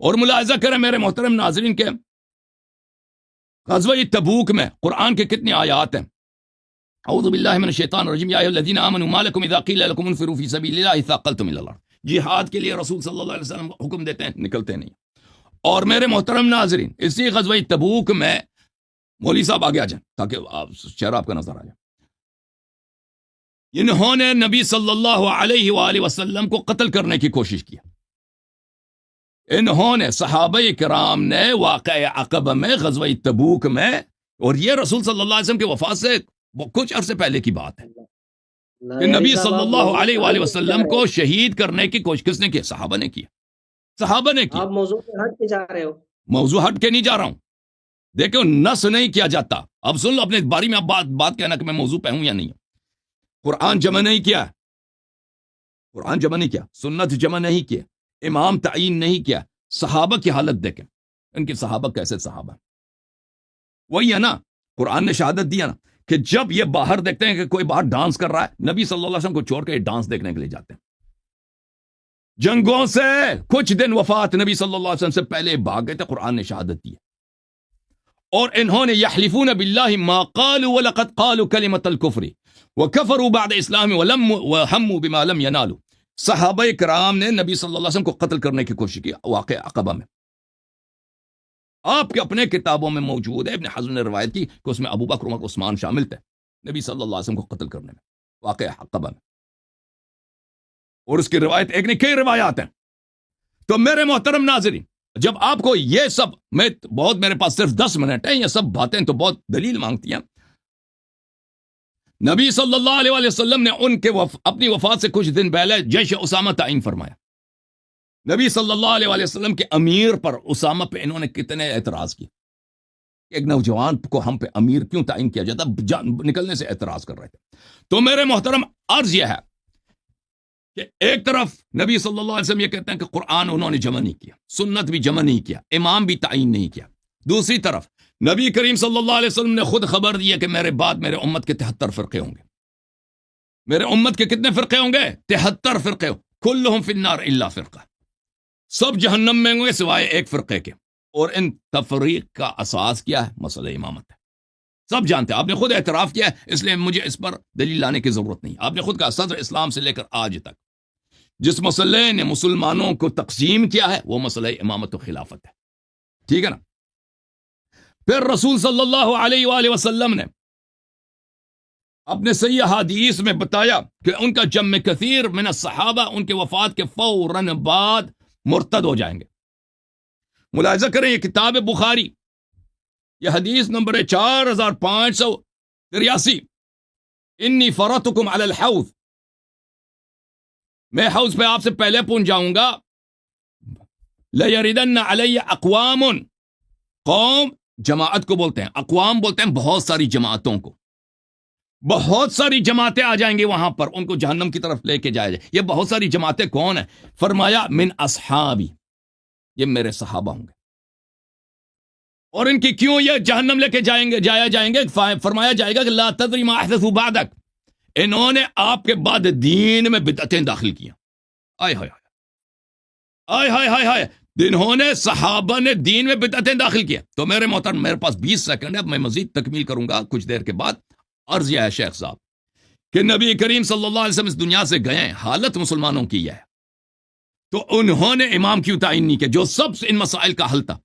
اور ملاحظہ کریں میرے محترم ناظرین کے غزوہ تبوک میں قرآن کے کتنی آیات ہیں، اعوذ باللہ من الشیطان الرجیم، یا ایھا الذین آمنوا ما لکم اذا قیل لکم انفروا فی سبیل اللہ ثاقلتم الی الارض، جہاد کے لیے رسول صلی اللہ علیہ وسلم حکم دیتے ہیں، نکلتے نہیں۔ اور میرے محترم ناظرین اسی غزوہ تبوک میں مولوی صاحب آگے آ جائیں تاکہ چہرہ آپ کا نظر آ جائے، انہوں نے نبی صلی اللہ علیہ وآلہ وسلم کو قتل کرنے کی کوشش کی، انہوں نے صحابہ کرام نے واقعہ عقبہ میں غزوہ تبوک میں، اور یہ رسول صلی اللہ علیہ وسلم کے وفات سے کچھ عرصے پہلے کی بات ہے کہ نبی صلی اللہ علیہ وآلہ وسلم کو شہید کرنے کی کوشش کس نے کی؟ صحابہ نے کی، صحابہ نے کی۔ آپ موضوع پہ ہٹ کے جا رہے ہو، موضوع ہٹ کے نہیں جا رہا ہوں، دیکھو نس نہیں کیا جاتا، اب سن لو اپنے باری میں بات کہنا کہ میں موضوع پہ ہوں یا نہیں ہوں۔ قرآن جمع نہیں کیا، قرآن جمع نہیں کیا، سنت جمع نہیں کیا، امام تعین نہیں کیا، صحابہ کی حالت دیکھیں، ان کے صحابہ کیسے صحابہ، وہی ہے نا، قرآن نے شہادت دیا نا کہ جب یہ باہر دیکھتے ہیں کہ کوئی باہر ڈانس کر رہا ہے، نبی صلی اللہ علیہ وسلم کو چھوڑ کے ڈانس دیکھنے کے لیے جاتے ہیں۔ جنگوں سے کچھ دن وفات نبی صلی اللہ علیہ وسلم سے پہلے بھاگ گئے تھے، قرآن نے شہادت دی، اور انہوں نے یحلفون باللہ ما قالوا ولقد قالوا کلمۃ الکفر وکفروا بعد اسلام وہموا بما لم ینالوا، صحابہ کرام نے نبی صلی اللہ علیہ وسلم کو قتل کرنے کی کوشش کی واقعہ عقبہ میں، آپ کے اپنے کتابوں میں موجود ہے، ابن حزم نے روایت کی کہ اس میں ابو بکر عمر عثمان شامل تھے نبی صلی اللہ علیہ وسلم کو قتل کرنے میں واقعہ عقبہ میں، اور اس کی روایت ایک نہیں کئی روایات ہیں۔ تو میرے محترم ناظرین جب آپ کو یہ سب، میں بہت میرے پاس صرف 10 منٹ ہیں، یہ سب باتیں تو بہت دلیل مانگتی ہیں، نبی صلی اللہ علیہ وآلہ وسلم نے ان کے اپنی وفات سے کچھ دن پہلے جیش اسامہ تعین فرمایا، نبی صلی اللہ علیہ وآلہ وسلم کے امیر پر اسامہ پہ انہوں نے کتنے اعتراض کیے، ایک نوجوان کو ہم پہ امیر کیوں تعین کیا جاتا، نکلنے سے اعتراض کر رہے تھے۔ تو میرے محترم عرض یہ ہے کہ ایک طرف نبی صلی اللہ علیہ وسلم یہ کہتے ہیں کہ قرآن انہوں نے جمع نہیں کیا، سنت بھی جمع نہیں کیا، امام بھی تعین نہیں کیا، دوسری طرف نبی کریم صلی اللہ علیہ وسلم نے خود خبر دی ہے کہ میرے بعد میرے امت کے 73 فرقے ہوں گے، میرے امت کے کتنے فرقے ہوں گے؟ 73 فرقے، کلہم فی النار الا فرقہ، سب جہنم میں ہوں گے سوائے ایک فرقے کے، اور ان تفریق کا اساس کیا ہے؟ مسئلہ امامت ہے، سب جانتے ہیں، آپ نے خود اعتراف کیا ہے، اس لیے مجھے اس پر دلیل لانے کی ضرورت نہیں، آپ نے خود کہا صدر اسلام سے لے کر آج تک جس مسئلے نے مسلمانوں کو تقسیم کیا ہے وہ مسئلہ امامت و خلافت ہے، ٹھیک ہے نا؟ پھر رسول صلی اللہ علیہ وآلہ وسلم نے اپنے صحیح حدیث میں بتایا کہ ان کا جمع کثیر من الصحابہ ان کے وفات کے فوراً بعد مرتد ہو جائیں گے، ملاحظہ کریں یہ کتاب بخاری، یہ حدیث نمبر 4583، انی فرطکم علی الحوض، میں حوض پہ آپ سے پہلے پہنچ جاؤں گا، لیردن علی اقوام، قوم جماعت کو بولتے ہیں، اقوام بولتے ہیں بہت ساری جماعتوں کو، بہت ساری جماعتیں آ جائیں گے وہاں پر، ان کو جہنم کی طرف لے کے جایا جائے۔ یہ بہت ساری جماعتیں کون ہیں؟ فرمایا من اصحابی، یہ میرے صحابہ ہوں گے۔ اور ان کی کیوں یہ جہنم لے کے جایا جائیں گے؟ فرمایا جائے گا کہ لا تدری ما احدثوا بعدک، انہوں نے آپ کے بعد دین میں بدعتیں داخل کیا۔ آئے ہائے آئے ہائے ہائے ہائے، انہوں نے صحابہ نے دین میں بدعتیں داخل کیا۔ تو میرے محترم، میرے پاس 20 سیکنڈ ہے، اب میں مزید تکمیل کروں گا کچھ دیر کے بعد۔ عرض یہ ہے شیخ صاحب کہ نبی کریم صلی اللہ علیہ وسلم اس دنیا سے گئے ہیں، حالت مسلمانوں کی ہے، تو انہوں نے امام کیوں تعین نہیں کیا جو سب سے ان مسائل کا حل تھا؟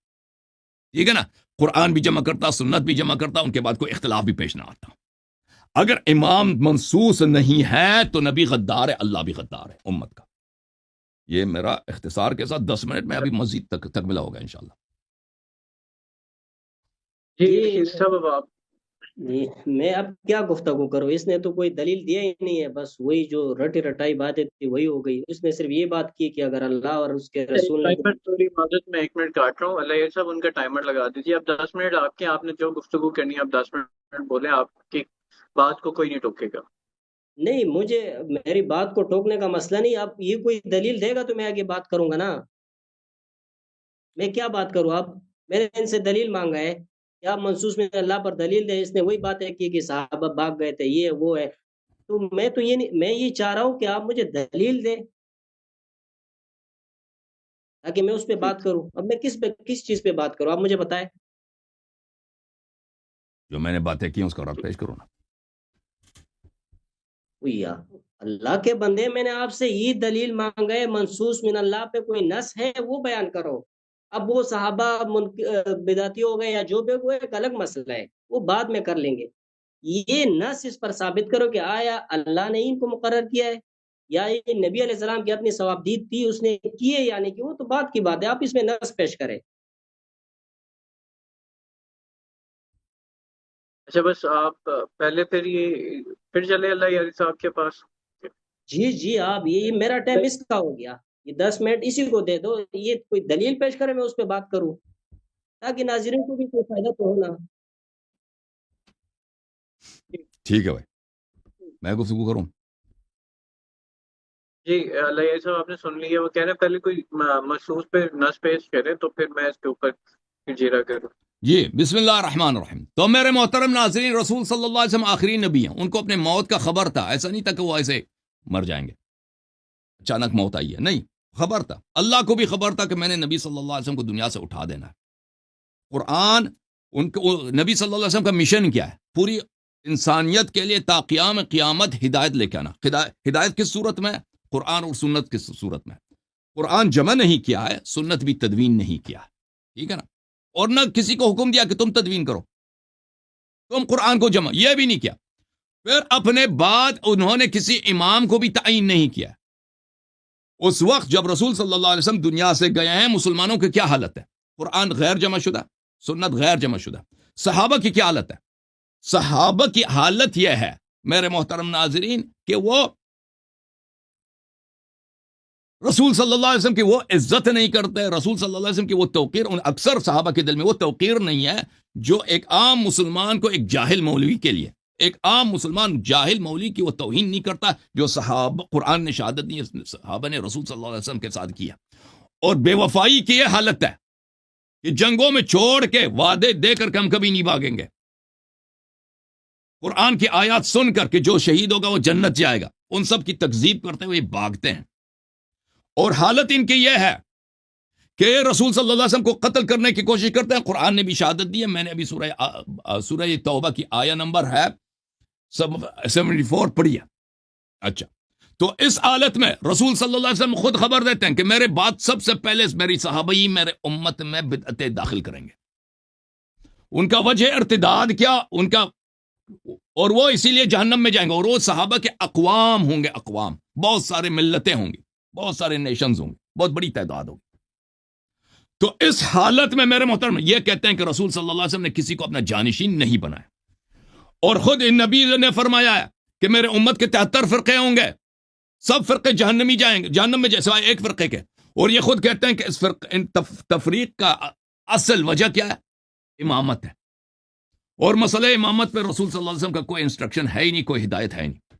ٹھیک ہے نا، قرآن بھی جمع کرتا، سنت بھی جمع کرتا، ان کے بعد کوئی اختلاف بھی پیش نہ آتا۔ اگر امام منصوص نہیں ہے تو نبی غدار ہے، اللہ بھی غدار ہے امت کا۔ یہ میرا اختصار کے ساتھ 10 منٹ میں، ابھی مزید تکملہ ہوگا انشاءاللہ۔ جی سب آپ میں اب کیا گفتگو کروں؟ اس نے تو کوئی دلیل دیا ہی نہیں ہے، بس وہی جو رٹی رٹائی باتیں تھی وہی ہو گئی۔ اس نے صرف یہ بات کی کہ اگر اللہ اور اس کے رسول نے ٹائمر تھوڑی معذرت میں 1 منٹ کاٹ رہا ہوں، اللہ صاحب ان کا ٹائمر لگا دیجیے۔ اب 10 منٹ آپ کے، آپ نے جو گفتگو کرنی ہے اب 10 منٹ بولیں، آپ کی بات کو کوئی نہیں ٹوکے گا۔ نہیں، مجھے میری بات کو ٹوکنے کا مسئلہ نہیں، اب یہ کوئی دلیل دے گا تو میں آگے بات کروں گا نا۔ میں کیا بات کروں؟ اب میں نے ان سے دلیل مانگا ہے کہ آپ منصوص میں اللہ پر دلیل دے، اس نے وہی باتیں کی کہ صحابہ بھاگ گئے تھے، یہ وہ ہے، تو میں تو یہ نہیں، میں یہ چاہ رہا ہوں کہ آپ مجھے دلیل دیں تاکہ میں اس پہ بات کروں۔ اب میں کس چیز پہ بات کروں؟ آپ مجھے بتائیں۔ جو میں نے باتیں کی اس کا رد پیش کرو نا۔ یا اللہ کے بندے، میں نے آپ سے یہ دلیل مانگا ہے منصوص من اللہ پہ کوئی نص ہے وہ بیان کرو۔ اب وہ صحابہ بدعتی ہو گئے یا جو بھی، وہ ایک الگ مسئلہ ہے، وہ بعد میں کر لیں گے۔ یہ نص اس پر ثابت کرو کہ آیا اللہ نے ان کو مقرر کیا ہے یا یہ نبی علیہ السلام کی اپنی ثوابدید تھی اس نے کیے، یعنی کہ وہ تو بات کی بات ہے، آپ اس میں نص پیش کریں۔ اچھا بس آپ پہلے پھر چلے اللہ یاری صاحب کے پاس۔ جی آپ، یہ میرا ٹائم اس کا ہو گیا، یہ 10 منٹ اسی کو دے دو، یہ کوئی دلیل پیش کرے میں اس پہ بات کروں تاکہ ناظرین کو بھی کوئی فائدہ تو ہونا۔ ٹھیک ہے بھائی، میں گفتگو کروں۔ جی اللہ یاری صاحب آپ نے سن لیا، وہ کہہ رہے ہیں پہلے کوئی مخصوص پہ نص پیش کرے تو پھر میں اس کے اوپر جیرا کروں۔ جی بسم اللہ الرحمن الرحیم۔ تو میرے محترم ناظرین، رسول صلی اللہ علیہ وسلم آخری نبی ہیں، ان کو اپنے موت کا خبر تھا، ایسا نہیں تھا کہ وہ ایسے مر جائیں گے، اچانک موت آئی ہے، نہیں، خبر تھا، اللہ کو بھی خبر تھا کہ میں نے نبی صلی اللہ علیہ وسلم کو دنیا سے اٹھا دینا ہے۔ قرآن ان کو، نبی صلی اللہ علیہ وسلم کا مشن کیا ہے؟ پوری انسانیت کے لیے تا قیام قیامت ہدایت لے کے آنا۔ ہدایت کس صورت میں؟ قرآن اور سنت کس صورت میں؟ قرآن جمع نہیں کیا ہے، سنت بھی تدوین نہیں کیا ہے، ٹھیک ہے نا، اور نہ کسی کو حکم دیا کہ تم تدوین کرو، تم قرآن کو جمع، یہ بھی نہیں کیا۔ پھر اپنے بعد انہوں نے کسی امام کو بھی تعین نہیں کیا۔ اس وقت جب رسول صلی اللہ علیہ وسلم دنیا سے گئے ہیں، مسلمانوں کی کیا حالت ہے؟ قرآن غیر جمع شدہ، سنت غیر جمع شدہ۔ صحابہ کی کیا حالت ہے؟ صحابہ کی حالت یہ ہے میرے محترم ناظرین کہ وہ رسول صلی اللہ علیہ وسلم کی وہ عزت نہیں کرتے، رسول صلی اللہ علیہ وسلم کی وہ توقیر، اکثر صحابہ کے دل میں وہ توقیر نہیں ہے جو ایک عام مسلمان کو، ایک جاہل مولوی کے لیے، ایک عام مسلمان جاہل مولوی کی وہ توہین نہیں کرتا جو صحابہ، قرآن نے شہادت دی صحابہ نے رسول صلی اللہ علیہ وسلم کے ساتھ کیا۔ اور بے وفائی کی یہ حالت ہے کہ جنگوں میں چھوڑ کے وعدے دے کر کہ ہم کبھی نہیں بھاگیں گے، قرآن کی آیات سن کر کہ جو شہید ہوگا وہ جنت جائے گا، ان سب کی تکذیب کرتے ہوئے بھاگتے ہیں۔ اور حالت ان کی یہ ہے کہ رسول صلی اللہ علیہ وسلم کو قتل کرنے کی کوشش کرتے ہیں۔ قرآن نے بھی شہادت دی ہے، میں نے ابھی سورہ توبہ کی آیہ نمبر ہے 74 پڑھی ہے۔ اچھا، تو اس حالت میں رسول صلی اللہ علیہ وسلم خود خبر دیتے ہیں کہ میرے بعد سب سے پہلے میری صحابہ ہی میرے امت میں بدعتیں داخل کریں گے۔ ان کا وجہ ارتداد کیا؟ ان کا، اور وہ اسی لیے جہنم میں جائیں گے، اور وہ صحابہ کے اقوام ہوں گے، اقوام، بہت سارے ملتیں ہوں گی، بہت سارے نیشنز ہوں گے، بہت بڑی تعداد ہوگی۔ تو اس حالت میں میرے محترم یہ کہتے ہیں کہ رسول صلی اللہ علیہ وسلم نے کسی کو اپنا جانشین نہیں بنایا، اور خود نبی نے فرمایا ہے کہ میرے امت کے 73 فرقے ہوں گے، سب فرقے جہنمی جائیں گے، جہنم میں جائیں سوائے ایک فرقے کے، اور یہ خود کہتے ہیں کہ اس تفریق کا اصل وجہ کیا ہے؟ امامت ہے، اور مسئلہ امامت پہ رسول صلی اللہ علیہ وسلم کا کوئی انسٹرکشن ہے ہی نہیں، کوئی ہدایت ہے ہی نہیں،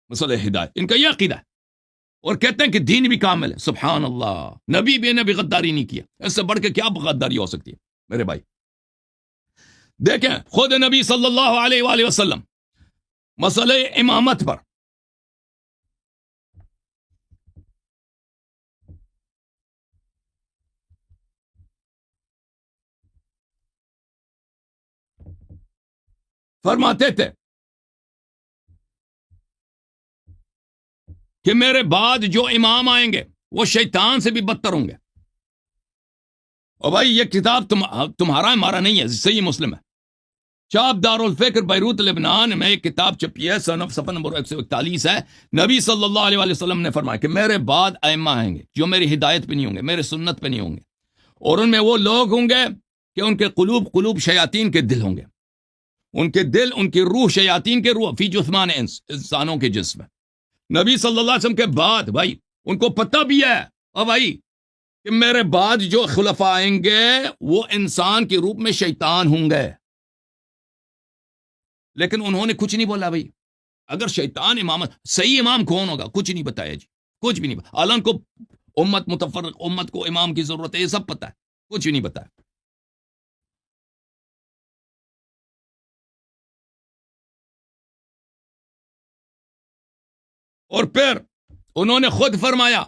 مسئلہ ہدایت ان کا یہ عقیدہ ہے، اور کہتے ہیں کہ دین بھی کامل ہے۔ سبحان اللہ، نبی بھی نے بھی غداری نہیں کیا، اس سے بڑھ کے کیا غداری ہو سکتی ہے میرے بھائی؟ دیکھیں خود نبی صلی اللہ علیہ وآلہ وسلم مسئلہ امامت پر فرماتے تھے کہ میرے بعد جو امام آئیں گے وہ شیطان سے بھی بدتر ہوں گے۔ اور بھائی یہ کتاب تمہارا ہمارا نہیں ہے، صحیح مسلم ہے، چاپ دار الفکر بیروت لبنان میں ایک کتاب چھپی ہے، صفحہ نمبر 141 ہے۔ نبی صلی اللہ علیہ وآلہ وسلم نے فرمایا کہ میرے بعد ائمہ آئیں گے جو میری ہدایت پہ نہیں ہوں گے، میرے سنت پہ نہیں ہوں گے، اور ان میں وہ لوگ ہوں گے کہ ان کے قلوب شیاطین کے دل ہوں گے، ان کے دل، ان کی روح شیاطین کے روح فی جثمان انسانوں کے جسم۔ نبی صلی اللہ علیہ وسلم کے بعد بھائی ان کو پتہ بھی ہے اور بھائی کہ میرے بعد جو خلفاء آئیں گے وہ انسان کے روپ میں شیطان ہوں گے، لیکن انہوں نے کچھ نہیں بولا۔ بھائی اگر شیطان امامت، صحیح امام کون ہوگا؟ کچھ نہیں بتایا جی، کچھ بھی نہیں بتایا۔ اعلان کو امت متفرق، امت کو امام کی ضرورت ہے، یہ سب پتہ ہے، کچھ بھی نہیں بتایا۔ اور پھر انہوں نے خود فرمایا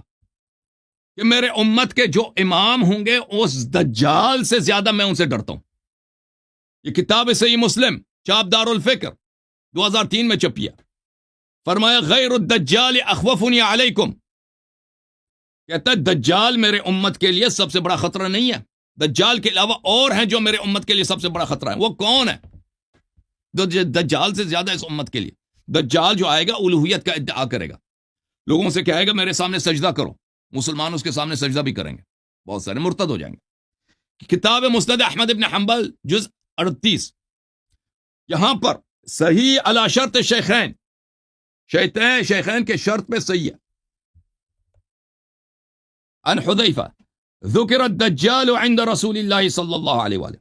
کہ میرے امت کے جو امام ہوں گے اس دجال سے زیادہ میں ان سے ڈرتا ہوں۔ یہ کتاب صحیح مسلم چاپ دار الفکر 2003 میں چھپی ہے۔ فرمایا غیر الدجال اخوفنی علیکم، کہتا ہے دجال میرے امت کے لیے سب سے بڑا خطرہ نہیں ہے، دجال کے علاوہ اور ہیں جو میرے امت کے لیے سب سے بڑا خطرہ ہے۔ وہ کون ہے؟ دجال سے زیادہ اس امت کے لیے دجال جو آئے گا الوہیت کا ادعا کرے گا، لوگوں سے کہے گا میرے سامنے سجدہ کرو، مسلمان اس کے سامنے سجدہ بھی کریں گے، بہت سارے مرتد ہو جائیں گے۔ کتاب مسند احمد ابن حنبل جز 38، یہاں پر صحیح علی شرط شیخین، شیخین کے شرط پہ صحیح ہے۔ عن حذیفہ ذکر الدجال عند رسول اللہ صلی اللہ علیہ وآلہ،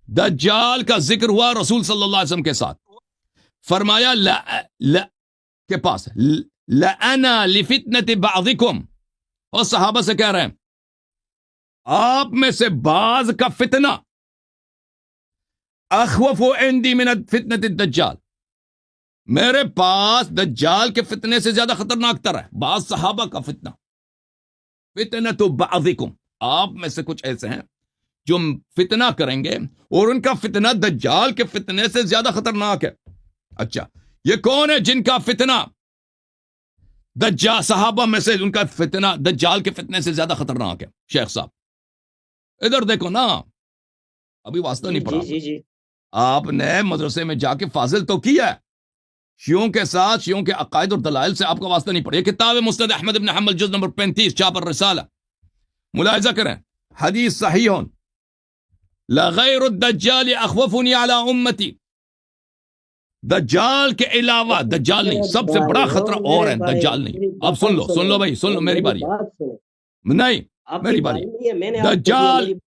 دجال کا ذکر ہوا رسول صلی اللہ علیہ وسلم کے ساتھ، فرمایا کے پاس لَأَنَا لِفِتْنَةِ بَعْضِكُمْ، اور صحابہ سے کہہ رہے ہیں آپ میں سے بعض کا فتنہ اخوف عندی من فتنة الدجال، میرے پاس دجال کے فتنے سے زیادہ خطرناک تر ہے بعض صحابہ کا فتنہ۔ فتنة بعضکم، آپ میں سے کچھ ایسے ہیں جو فتنہ کریں گے اور ان کا فتنہ دجال کے فتنے سے زیادہ خطرناک ہے۔ اچھا یہ کون ہے جن کا فتنہ دجال، صحابہ میں سے ان کا فتنہ دجال کے فتنے سے زیادہ خطرناک ہے؟ شیخ صاحب ادھر دیکھو نا، ابھی واسطہ نہیں پڑھا، جی آپ نے مدرسے میں جا کے فاضل تو کیا ہے، شیعوں کے ساتھ، شیعوں کے عقائد اور دلائل سے آپ کا واسطہ نہیں پڑا۔ یہ کتاب مسند احمد ابن حنبل جز نمبر 35 چاپ الرسالہ، ملاحظہ کریں، حدیث صحیح لغیر الدجال اخوفنی علی امتی، دجال کے علاوہ، دجال نہیں، سب سے بڑا خطرہ اور ہے، دجال نہیں۔ اب سن لو بھائی، سن لو، میری باری نہیں، میری باری۔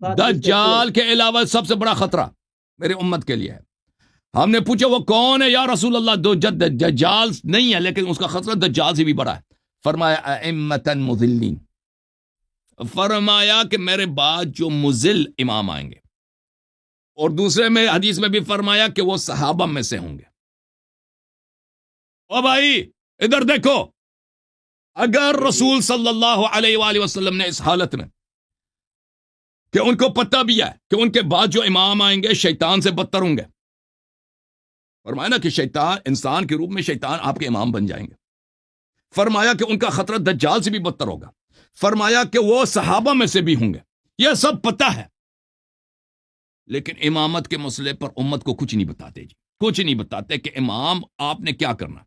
دجال کے علاوہ سب سے بڑا خطرہ میرے امت کے لیے ہے۔ ہم نے پوچھا وہ کون ہے یا رسول اللہ؟ دجال نہیں ہے لیکن اس کا خطرہ دجال سے بھی بڑا ہے۔ فرمایا ائمۃ مضلین، فرمایا کہ میرے بعد جو مضل امام آئیں گے، اور دوسرے میں حدیث میں بھی فرمایا کہ وہ صحابہ میں سے ہوں گے۔ او بھائی ادھر دیکھو، اگر رسول صلی اللہ علیہ وآلہ وسلم نے اس حالت میں کہ ان کو پتہ بھی ہے کہ ان کے بعد جو امام آئیں گے شیطان سے بدتر ہوں گے، فرمایا نا کہ شیطان انسان کے روپ میں شیطان آپ کے امام بن جائیں گے، فرمایا کہ ان کا خطرہ دجال سے بھی بدتر ہوگا، فرمایا کہ وہ صحابہ میں سے بھی ہوں گے، یہ سب پتہ ہے، لیکن امامت کے مسئلے پر امت کو کچھ نہیں بتاتے جی، کچھ نہیں بتاتے کہ امام آپ نے کیا کرنا،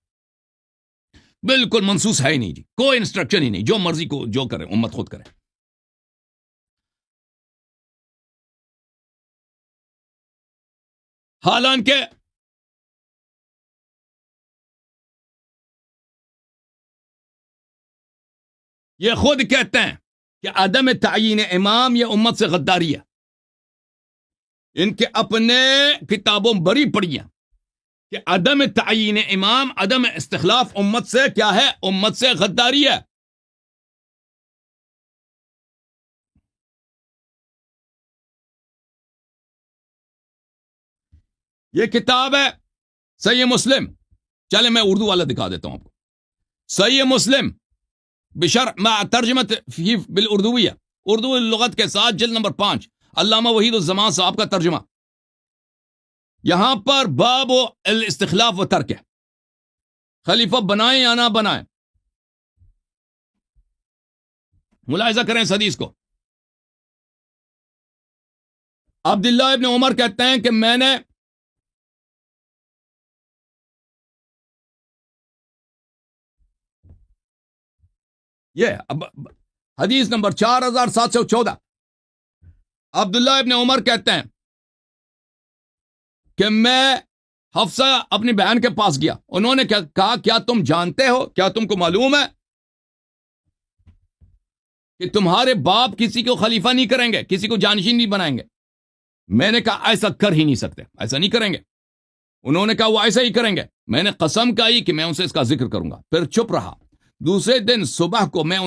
بالکل منسوس ہے ہی نہیں جی، کوئی انسٹرکشن ہی نہیں، جو مرضی کو جو کرے امت خود کرے۔ حالانکہ یہ خود کہتے ہیں کہ عدم تعین امام یہ امت سے غداری ہے. ان کے اپنے کتابوں بری پڑھی ہیں کہ عدم تعین امام، عدم استخلاف امت سے کیا ہے؟ امت سے غداری ہے. یہ کتاب ہے صحیح مسلم. چلے میں اردو والا دکھا دیتا ہوں آپ کو. صحیح مسلم بشرح مع ترجمت فی بالاردویہ، اردو لغت کے ساتھ، جلد نمبر 5، علامہ وحید الزمان صاحب کا ترجمہ. یہاں پر باب و الاستخلاف و ترک ہے، خلیفہ بنائیں یا نہ بنائیں. ملاحظہ کریں اس حدیث کو. عبداللہ ابن عمر کہتے ہیں کہ میں نے یہ حدیث نمبر 4714، عبداللہ ابن عمر کہتے ہیں کہ میں حفصہ اپنی بہن کے پاس گیا. انہوں نے کہا کیا تم جانتے ہو، کیا تم کو معلوم ہے کہ تمہارے باپ کسی کو خلیفہ نہیں کریں گے، کسی کو جانشین نہیں بنائیں گے؟ میں نے کہا ایسا کر ہی نہیں سکتے، ایسا نہیں کریں گے. انہوں نے کہا وہ ایسا ہی کریں گے. میں نے قسم کھائی کہ میں ان سے اس کا ذکر کروں گا، پھر چپ رہا. دوسرے دن صبح کو میں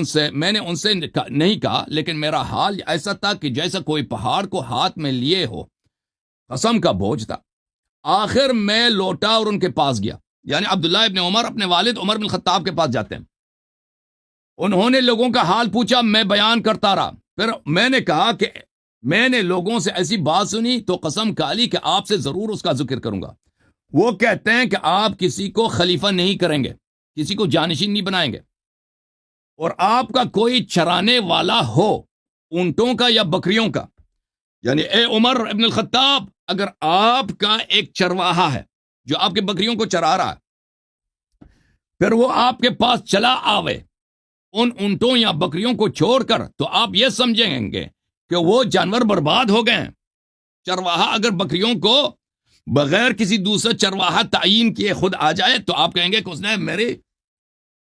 نے ان سے نہیں کہا، لیکن میرا حال ایسا تھا کہ جیسا کوئی پہاڑ کو ہاتھ میں لیے ہو، قسم کا بوجھ تھا. آخر میں لوٹا اور ان کے پاس گیا. یعنی عبداللہ ابن عمر اپنے والد عمر بن خطاب کے پاس جاتے ہیں. انہوں نے لوگوں کا حال پوچھا، میں بیان کرتا رہا. پھر میں نے کہا کہ میں نے لوگوں سے ایسی بات سنی تو قسم کھا لی کہ آپ سے ضرور اس کا ذکر کروں گا. وہ کہتے ہیں کہ آپ کسی کو خلیفہ نہیں کریں گے، کسی کو جانشین نہیں بنائیں گے، اور آپ کا کوئی چرانے والا ہو اونٹوں کا یا بکریوں کا. یعنی اے عمر ابن الخطاب، اگر آپ کا ایک چرواہا ہے جو آپ کے بکریوں کو چرا رہا ہے، پھر وہ آپ کے پاس چلا آوے ان اونٹوں یا بکریوں کو چھوڑ کر، تو آپ یہ سمجھیں گے کہ وہ جانور برباد ہو گئے ہیں. چرواہا اگر بکریوں کو بغیر کسی دوسرے چرواہا تعین کیے خود آ جائے تو آپ کہیں گے کہ اس نے میرے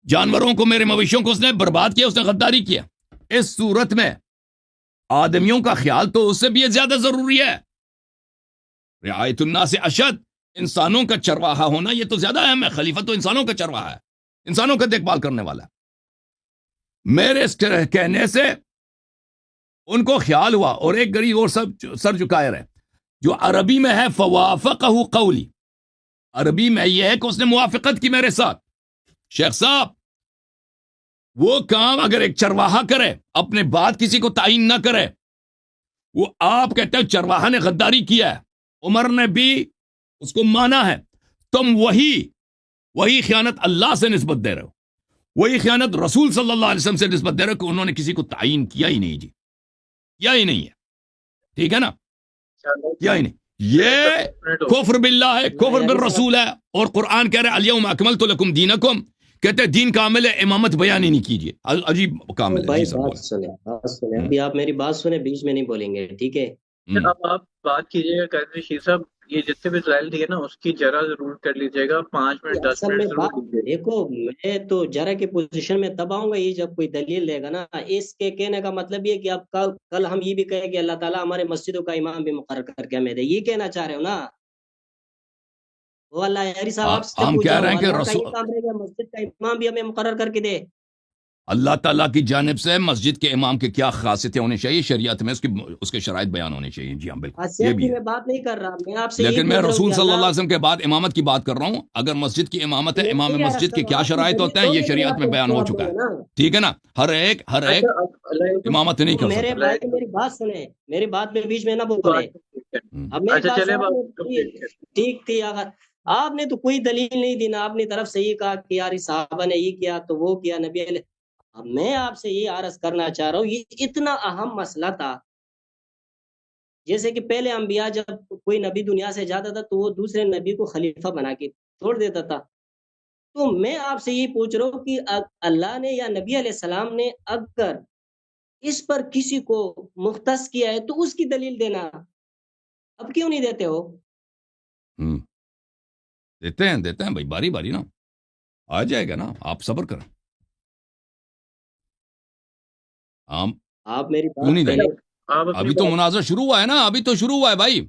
جانوروں کو، میرے مویشیوں کو اس نے برباد کیا، اس نے غداری کیا. اس صورت میں آدمیوں کا خیال تو اس سے بھی زیادہ ضروری ہے. رعایت الناس اشد، انسانوں کا چرواہا ہونا یہ تو زیادہ اہم ہے. خلیفہ تو انسانوں کا چرواہا ہے، انسانوں کا دیکھ بھال کرنے والا ہے. میرے اس کہنے سے ان کو خیال ہوا، اور ایک غریب اور سر جھکائے رہے، جو عربی میں ہے فوافقہ قولی. عربی میں یہ ہے کہ اس نے موافقت کی میرے ساتھ. شیخ صاحب، وہ کام اگر ایک چرواہا کرے، اپنے بعد کسی کو تعین نہ کرے، وہ آپ کہتے ہیں چرواہا نے غداری کیا ہے، عمر نے بھی اس کو مانا ہے. تم وہی خیانت اللہ سے نسبت دے رہے ہو، وہی خیانت رسول صلی اللہ علیہ وسلم سے نسبت دے رہے ہو کہ انہوں نے کسی کو تعین کیا ہی نہیں. جی کیا ہی نہیں ہے، ٹھیک ہے نا، کیا ہی نہیں. یہ کفر باللہ ہے، کفر بالرسول ہے. اور قرآن کہہ رہے ہیں الیوم اکملت لکم دینکم، کہتے ہیں دین کامل ہے، امامت بیان ہی نہیں کیجیے. عجیب کامل ہے. بھائی جی بات سنیں، ابھی آپ میری بات سنیں، بیچ میں نہیں بولیں گے، ٹھیک ہے؟ اب آپ بات کیجیے گا قادری شیر صاحب، یہ جتنے بھی دلائل دیے نا اس کی جرا ضرور کر لیجیے گا، 5 منٹ 10 اصل میں منٹ ضرور دیجیے گا. دیکھو، میں تو جرا کی پوزیشن میں تب آؤں گا یہ جب کوئی دلیل دے گا نا. اس کے کہنے کا مطلب یہ کہ اب کل ہم یہ بھی کہیں کہ اللہ تعالیٰ ہمارے مسجدوں کا امام بھی مقرر کر کے ہمیں دے، یہ کہنا چاہ رہے ہو نا؟ وہ اللہ یاری صاحب آپ سے ہم پوچھ کہہ رہا رہے ہوں، ہیں کہ اللہ کا یہ کام رہے گا مسجد کا امام بھی ہمیں مقرر کر کے دے. اللہ تعالیٰ کی جانب سے مسجد کے امام کے کیا خاصیتیں ہونی چاہیے شریعت میں، اس کے شرائط بیان ہونے چاہیے. جی ہاں بالکل، یہ خاصیت بھی کی ہے. میں بات نہیں کر رہا، میں آپ سے لیکن میں رسول صلی اللہ علیہ اللہ وسلم کے بعد امامت کی بات کر رہا ہوں. اگر مسجد کی امامت ہے، امام نہیں مسجد کے کیا آپ شرائط ہوتے ہیں، یہ شریعت میں بیان ہو چکا ہے. ٹھیک ہے نا، ہر ایک اچھا اب امامت نہیں کر میرے سکتا. بھائی میری بات سنیں، میری بات میں بیچ میں نہ بولے. اب میری اچھا بات چلے سنیں، ٹھیک تھی. اگر آپ نے تو کوئی دلیل نہیں دی نا، اپنی طرف سے یہ کہا کہ یار صحابہ نے یہ کیا تو وہ کیا نبی علیہ. اب میں آپ سے یہ عرض کرنا چاہ رہا ہوں، یہ اتنا اہم مسئلہ تھا. جیسے کہ پہلے انبیاء جب کوئی نبی دنیا سے جاتا تھا تو وہ دوسرے نبی کو خلیفہ بنا کے چھوڑ دیتا تھا. تو میں آپ سے یہ پوچھ رہا ہوں کہ اللہ نے یا نبی علیہ السلام نے اگر اس پر کسی کو مختص کیا ہے تو اس کی دلیل دینا، اب کیوں نہیں دیتے ہو؟ ہم، دیتے ہیں بھائی، باری باری نا آ جائے گا نا، آپ صبر کریں. ہم آپ میری کیوں نہیں بات دیں اچھا، گے؟ پہلے آپ اپنی ابھی تو بات مناظر شروع ہوا ہے نا، ابھی تو شروع ہوا ہے بھائی،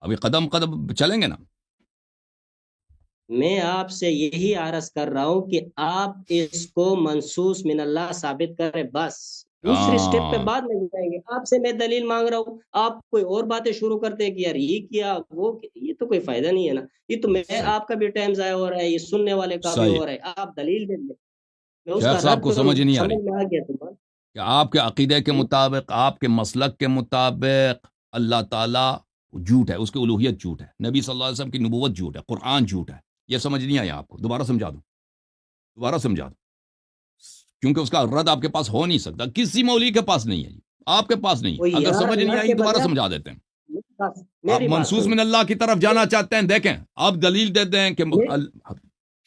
ابھی قدم قدم چلیں گے نا. میں آپ سے یہی عرض کر رہا ہوں کہ آپ اس کو منصوص من اللہ ثابت کریں، بس دوسری سٹیپ پہ ہاں بعد میں جائیں گے. آپ سے میں دلیل مانگ رہا ہوں، آپ کوئی اور باتیں شروع کرتے ہیں کہ یار یہ کیا وہ کیا. یہ تو کوئی فائدہ نہیں ہے نا. یہ تو میں صحیح آپ کا بھی ٹائم ضائع ہو رہا ہے، یہ سننے والے کا بھی صحیح. ہو رہا ہے. آپ دلیل دیں گے، میں اس شیخ کا صاحب رد کو کروں. سمجھ نہیں آ رہی سمجھ میں آ گیا تمہیں؟ کہ آپ کے عقیدے کے مطابق، آپ کے مسلک کے مطابق اللہ تعالیٰ جھوٹ ہے، اس کی الوہیت جھوٹ ہے، نبی صلی اللہ علیہ وسلم کی نبوت جھوٹ ہے، قرآن جھوٹ ہے. یہ سمجھ نہیں آیا آپ کو؟ دوبارہ سمجھا دوں کیونکہ اس کا رد آپ کے پاس ہو نہیں سکتا، کسی مولوی کے پاس نہیں ہے جی، آپ کے پاس نہیں ہے. وہ اگر یار سمجھ نہیں اللہ آئی کے دوبارہ بغیر سمجھا دیتے ہیں. آپ میری بات منصوص سنیں. من اللہ کی طرف جانا چاہتے ہیں، دیکھیں آپ دلیل دیتے ہیں کہ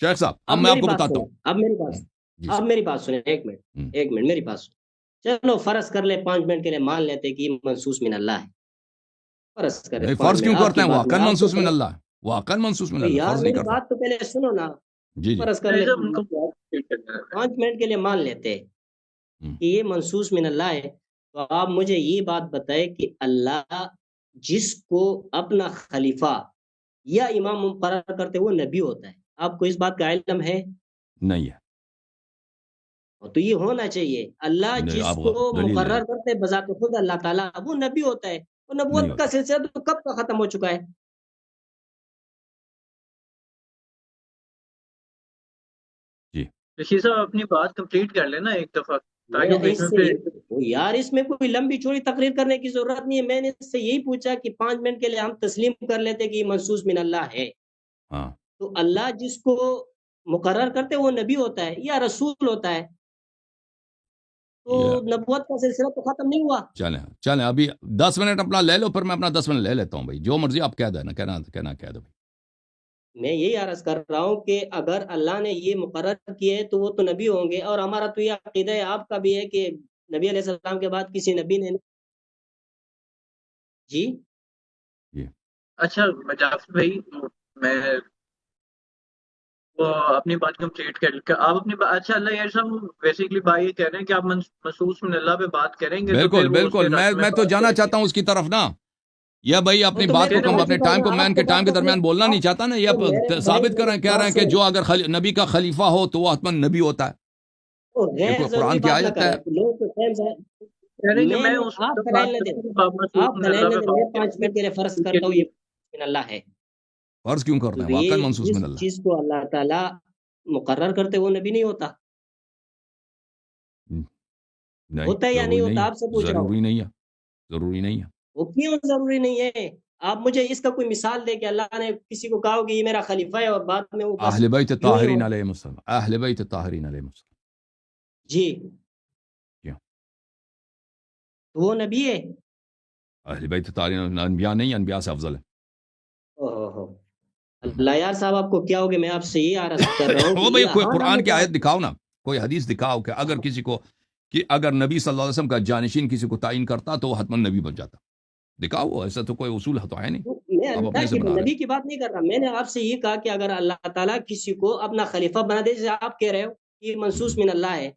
شیخ صاحب اب اب میں آپ میری کو بات بتاتا سنیں، ہوں. اب میری بات جی اب سر. میری بات سنیں. ایک منٹ، ہم. ایک منٹ میری بات سنیں. چلو فرض کر لے 5 منٹ کے لیے مان لیتے کہ یہ منصوص من اللہ ہے. فرض کرے نہیں، 5 فرض منٹ کیوں آپ کرتے کی ہیں؟ بات میں واقعا آپ منصوص کو من اللہ ہے، واقعا منصوص من تو اللہ، یار فرض نہیں میری کرتا. بات تو پہلے سنو نا. جی جی. فرض کر نہیں لے صاحب، ان کو بات ٹھیک کرنا ہے. 5 منٹ کے لیے مان لیتے ہم. کہ یہ منصوص من اللہ ہے. تو آپ مجھے یہ بات بتائے کہ اللہ جس کو اپنا خلیفہ یا امام مقرر کرتے وہ نبی ہوتا ہے. آپ کو اس بات کا علم ہے؟ نہیں ہے. تو یہ ہونا چاہیے. اللہ نہیں، جس آپ کو دلیل دیں. مقرر کرتے بذات خود اللہ تعالیٰ وہ نبی ہوتا ہے. اور نہیں نبوت کا ہوتا. سلسلہ تو کب کا ختم ہو چکا ہے. جی رشید صاحب اپنی بات کمپلیٹ کر لینا ایک دفعہ، میں تاکہ بیچ اس میں سے پھر یار اس میں کوئی لمبی چوڑی تقریر کرنے کی ضرورت نہیں ہے. میں نے اس سے یہی پوچھا کہ 5 منٹ کے لیے ہم تسلیم کر لیتے کہ یہ منصوص من اللہ ہے. ہاں. تو اللہ جس کو مقرر کرتے وہ نبی ہوتا ہے یا رسول ہوتا ہے. تو یہ نبوت کا سلسلہ تو ختم نہیں ہوا. چلیں ابھی 10 منٹ اپنا لے لو، پھر میں اپنا 10 منٹ لے لیتا ہوں بھائی، جو مرضی آپ کہہ دینا، کہنا کہہ دو بھائی. میں یہی عرض کر رہا ہوں کہ اگر اللہ نے یہ مقرر کیا ہے تو وہ تو نبی ہوں گے. اور ہمارا تو یہ عقیدہ ہے، آپ کا بھی ہے کہ نبی علیہ السلام کے بعد کسی نبی نے. جی جی اچھا جعفر بھائی، میں وہ اپنی بات کمپلیٹ کر لیں آپ اپنی بات. اچھا اللہ یار صاحب، بیسیکلی بھائی یہ کہہ رہے ہیں کہ آپ منصوص من اللہ پہ بات کریں گے تو بالکل پھر وہ اس بالکل، کے رد میں میں تو بات جانا کریں گے. چاہتا ہوں اس کی طرف نا. یہ بھائی وہ اپنی تو میں بات تو کو پھر کم، کہہ اپنے چکا ٹائم ہوں کو، میں آپ ان کو. کے ٹائم کے بات درمیان بولنا نہیں چاہتا نا. تو یہ میرے بھائی ثابت کہہ رہے ہیں کہ جو اگر نبی کا خلیفہ ہو تو وہ حتماً نبی ہوتا ہے. یہ غیر کوئی ضروری قرآن کی بات نہ آیت ہے؟ کریں لوگوں کو ٹائم سے. کہہ رہے ہیں کہ میں میں نے اس آپ وقت دلائل بات نہ دیں، کروں گا جب آپ منصوص آپ من دلائل اللہ نہ پہ دیں. میں بات کریں 5 منٹ کے لیے فرض گے کے کرتا ہوں لیے. یہ من اللہ ہے. فرض کیوں کرتے ہیں؟ تو واقعا یہ منصوص جس من اللہ چیز کو اللہ تعالیٰ مقرر کرتے وہ نبی نہیں ہوتا. ہے. نہیں، ہوتا ہے یا نہیں ضروری نہیں ہوتا؟ ہے، آپ سے پوچھ رہا ہوں. ضروری نہیں ہے، ضروری نہیں ہے. وہ کیوں ضروری نہیں ہے؟ آپ مجھے اس کا کوئی مثال دے کہ اللہ نے کسی کو کہا ہو کہ یہ میرا خلیفہ ہے اور بعد میں وہ بس اہل بیت یوں ہی ہو. طاہرین علیہم السلام، اہل بیت طاہرین علیہم السلام. جی کیا تو وہ نبی ہے. اہل بیت طاہرین انبیاء نہیں، انبیاء سے افضل ہے. اوہ اللہ یار صاحب، آپ کو کیا ہو گیا؟ میں آپ سے یہ عرض کر رہا ہوں کہ وہ بھائی کوئی یہاں نہ قرآن کی مجھے آیت دکھاؤ نا، کوئی حدیث دکھاؤ کہ اگر کسی کو، کہ اگر نبی صلی اللہ علیہ وسلم کا جانشین کسی کو تعین کرتا تو وہ حتماً نبی بن جاتا. دکھاؤ، ایسا تو کوئی اصول تو ہے نہیں، میں آپ اپنے اللہ سے کی بنا رہے نبی کی بات نہیں کر رہا. میں نے آپ سے یہ کہا کہ اگر اللہ تعالیٰ کسی کو اپنا خلیفہ بنا دے، جیسے آپ کہہ رہے ہو یہ ہیں. منصوص من اللہ ہے،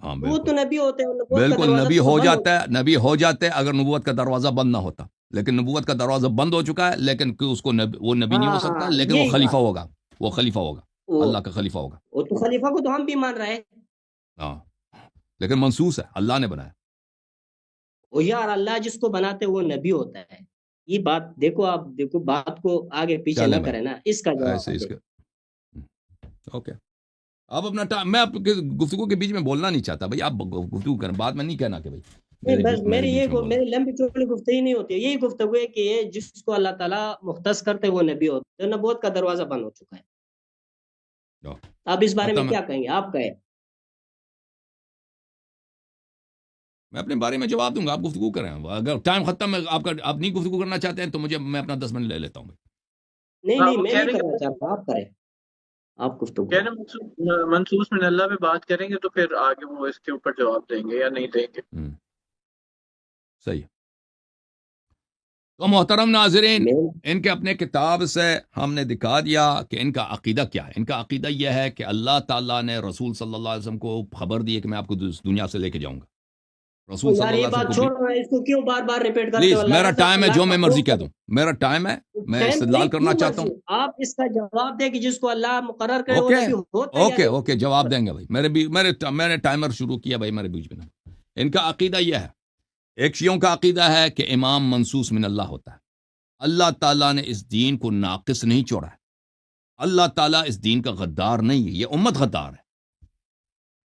ہاں وہ بالکل تو نبی ہوتے ہیں. نبوت کا بالکل، دروازہ نبی تو ہو بند جاتا ہے، نبی ہو جاتے ہیں اگر نبوت کا دروازہ بند نہ ہوتا. لیکن نبوت کا دروازہ بند ہو چکا ہے، لیکن اس کو وہ نبی نہیں ہو سکتا، ہاں لیکن وہ یہی خلیفہ بات. ہوگا. وہ خلیفہ ہوگا، وہ اللہ کا خلیفہ ہوگا. وہ تو خلیفہ کو تو ہم بھی مان رہے ہیں. ہاں، لیکن منصوص ہے، اللہ نے بنایا. وہ یار اللہ جس کو بناتے وہ نبی ہوتا ہے. یہ بات دیکھو، آپ دیکھو بات کو آگے پیچھے چلیں نہ بھائی، کریں نا. اس کا ایسے جواب اس دے. کے اوکے. آپ اپنا ٹائم، میں آپ کے گفتگو کے بیچ میں بولنا نہیں چاہتا بھائی. آپ گفتگو کریں، بعد میں نہیں کہنا کہ بھائی نہیں بس میرے بیچ میں بولنا. میری لمبی چوڑی گفتگو نہیں ہوتی ہے. یہی گفتگو ہے کہ یہ جس کو اللہ تعالیٰ مختص کرتے وہ نبی ہوتے. نبوت کا دروازہ بند ہو چکا ہے. آپ اس بارے میں ختم ہے. کیا کہیں گے؟ آپ کہیں. میں اپنے بارے میں جواب دوں گا، آپ گفتگو کریں. اگر ٹائم ختم ہے آپ کا، آپ نہیں گفتگو کرنا چاہتے ہیں تو میں اپنا 10 منٹ لے لیتا ہوں بھائی. نہیں وہ میں کہہ نہیں رہے ہیں کرنا کہ چاہتا. آپ کریں، آپ گفتگو کہہ کریں. رہے ہیں منصوص من اللہ پہ بات کریں گے تو پھر آگے وہ اس کے اوپر جواب دیں گے یا نہیں دیں گے. صحیح ہے. تو محترم ناظرین، میں ان کے اپنے کتاب سے ہم نے دکھا دیا کہ ان کا عقیدہ کیا ہے. ان کا عقیدہ یہ ہے کہ اللہ تعالیٰ نے رسول صلی اللہ علیہ وسلم کو خبر دی ہے کہ میں آپ کو اس دنیا سے لے کے جاؤں گا. رسول صلی یار اللہ یہ علیہ بات وسلم چھوڑ رہے ہیں، اس کو کیوں بار بار ریپیٹ کرتے پلیز، ہو؟ اللہ میرا کے ساتھ ٹائم ہے، اللہ جو کا میں مرضی خوف کہہ کرو۔ دوں، میرا ٹائم ہے، میں ٹائم استدلال نہیں، کرنا کیوں چاہتا مرضی؟ ہوں. آپ اس کا جواب دیں کہ جس کو اللہ مقرر کرے وہ اوکے نبی ہوتا ہے یا اوکے نہیں اوکے، جواب دیں گے بھائی. میں نے ٹائمر شروع کیا بھائی، میرے بیچ میں. ان کا عقیدہ یہ ہے، ایک شیعوں کا عقیدہ ہے کہ امام منصوص من اللہ ہوتا ہے. اللہ تعالیٰ نے اس دین کو ناقص نہیں چھوڑا ہے. اللہ تعالیٰ اس دین کا غدار نہیں ہے، یہ امت غدار ہے.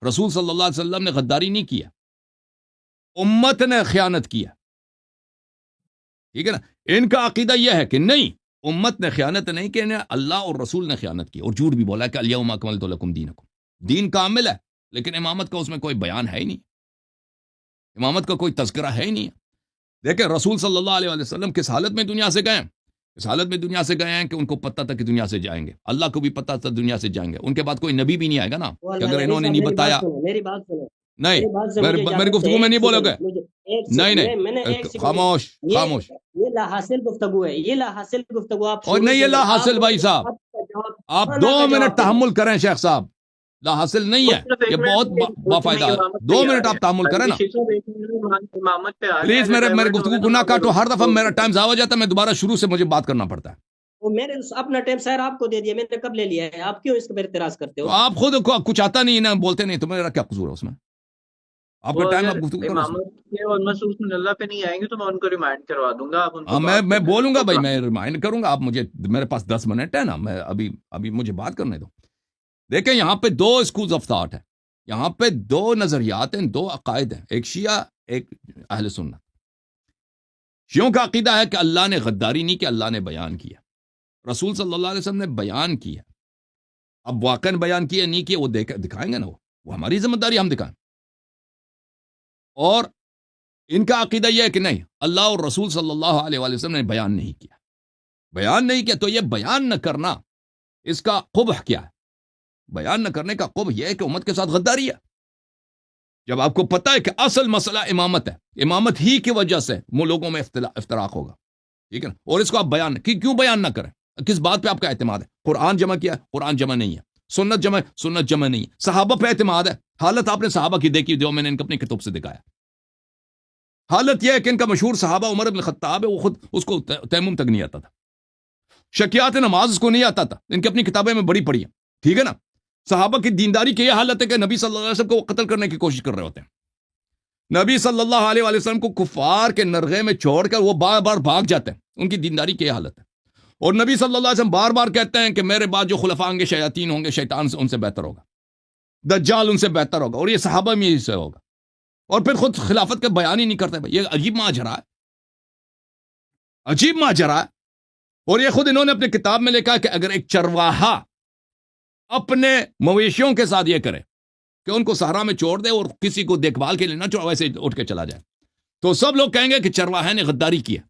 رسول صلی اللہ علیہ وسلم نے غداری نہیں کیا، امت نے خیانت کیا. ٹھیک ہے نا. ان کا عقیدہ یہ ہے کہ نہیں، امت نے خیانت نہیں کی، اللہ اور رسول نے خیانت کی اور جھوٹ بھی بولا ہے کہ الیوم اکملت لکم دینکم. دین کامل ہے، لیکن امامت کا اس میں کوئی بیان ہے ہی نہیں، امامت کا کوئی تذکرہ ہے ہی نہیں. دیکھیں رسول صلی اللہ علیہ وسلم کس حالت میں دنیا سے گئے ہیں؟ اس حالت میں دنیا سے گئے ہیں کہ ان کو پتہ تھا کہ دنیا سے جائیں گے، اللہ کو بھی پتہ تھا دنیا سے جائیں گے. ان کے بعد کوئی نبی بھی نہیں آئے گا نا وہ کہ اللہ اگر نبی انہوں نے صاحب نہیں میری بتایا. بات سنو، میری بات سنو، نہیں، میری بات سے مجھے میری اجازت گفتگو ہے، میں نہیں ایک بولو سیکنڈ، گے. مجھے ایک نہیں سیکنڈ، میں نے ایک سیکنڈ، خاموش یہ خاموش. یہ لا حاصل گفتگو ہے، یہ لا حاصل گفتگو آپ اور شروع نہیں، سے یہ لا آپ حاصل بھائی مجھے صاحب، آپ کا جواب آپ ہاں، 2 نہ کا منٹ جواب دیں۔ تحمل کریں شیخ صاحب. لا حاصل نہیں ہے، صرف ایک یہ منٹ بہت میں بافائدہ ہے. امامت 2 پہ آ منٹ رہے آپ تحمل ہیں، کریں نا صرف ایک منٹ میں امامت پہ آ رہے ہیں. پلیز. اگر میرے ڈائیورٹ گفتگو ہوگا کو تو نہ میں کاٹو، ہر دفعہ بول میرا دوں ٹائم گا. ضائع ہو جاتا ہے، میں دوبارہ شروع سے مجھے بات کرنا پڑتا ہے. وہ میں نے اپنا ٹائم سر آپ کو دے دیا، میں نے کب لے لیا ہے؟ آپ کیوں اس پر اعتراض کرتے تو ہو؟ آپ خود کو کچھ آتا نہیں نا، بولتے نہیں، تو میرا کیا قصور ہے اس میں؟ آپ وہ کا ٹائم، اگر آپ گفتگو کرو اس میں. امامت کے اور مسعود من اللہ پہ نہیں آئیں گے تو میں ان کو ریمائنڈ کروا دوں گا. آپ ان کو ہاں، بات میں کرنے بولوں گا دو. بھائی، میں ریمائنڈ کروں گا. آپ مجھے، میرے پاس 10 منٹ ہے نا، میں ابھی مجھے بات کرنے دو. دیکھیں یہاں پہ 2 اسکولز آف تھاٹ ہیں، یہاں پہ 2 نظریات ہیں، 2 عقائد ہیں، ایک شیعہ ایک اہل سنت. شیعوں کا عقیدہ ہے کہ اللہ نے غداری نہیں کی، اللہ نے بیان کیا. رسول صلی اللہ علیہ وسلم نے بیان کیا. اب واقعاً بیان کیا نہیں کیا وہ دکھائیں گے نا، وہ ہماری ذمہ داری، ہم دکھائیں. اور ان کا عقیدہ یہ ہے کہ نہیں، اللہ اور رسول صلی اللہ علیہ وسلم نے بیان نہیں کیا. بیان نہیں کیا تو یہ بیان نہ کرنا، اس کا قبح کیا ہے؟ بیان نہ کرنے کا قبح یہ ہے کہ امت کے ساتھ غداری ہے. جب آپ کو پتہ ہے کہ اصل مسئلہ امامت ہے، امامت ہی کی وجہ سے وہ لوگوں میں افتراق ہوگا، ٹھیک ہے نا، اور اس کو آپ بیان کیوں بیان نہ کریں؟ کس بات پہ آپ کا اعتماد ہے؟ قرآن جمع کیا ہے، قرآن جمع نہیں ہے. سنت جمع نہیں ہے. صحابہ پہ اعتماد ہے، حالت آپ نے صحابہ کی دیکھی، جو میں نے ان کو اپنی کتب سے دکھایا. حالت یہ ہے کہ ان کا مشہور صحابہ عمر بن الخطاب ہے، وہ خود اس کو تیمم تک نہیں آتا تھا. شکیات نماز اس کو نہیں آتا تھا، ان کی اپنی کتابیں میں بڑی پڑھی ہیں، ٹھیک ہے نا. صحابہ کی دینداری کی یہ حالت ہے کہ نبی صلی اللہ علیہ وسلم کو وہ قتل کرنے کی کوشش کر رہے ہوتے ہیں. نبی صلی اللہ علیہ وسلم کو کفار کے نرغے میں چھوڑ کر وہ بار بار بھاگ جاتے ہیں. ان کی دینداری کی یہ حالت ہے. اور نبی صلی اللہ علیہ وسلم بار بار کہتے ہیں کہ میرے بعد جو خلفاء ہوں گے شیاطین ہوں گے، شیطان سے ان سے بہتر ہوگا، دجال ان سے بہتر ہوگا، اور یہ صحابہ میں سے ہوگا. اور پھر خود خلافت کا بیان ہی نہیں کرتے. یہ عجیب ماجرا ہے، عجیب ماجرا ہے. اور یہ خود انہوں نے اپنی کتاب میں لکھا کہ اگر ایک چرواہا اپنے مویشیوں کے ساتھ یہ کرے کہ ان کو صحرا میں چھوڑ دے اور کسی کو دیکھ بھال کے لیے نہ چھوڑ، ویسے اٹھ کے چلا جائے، تو سب لوگ کہیں گے کہ چرواہے نے غداری کی ہے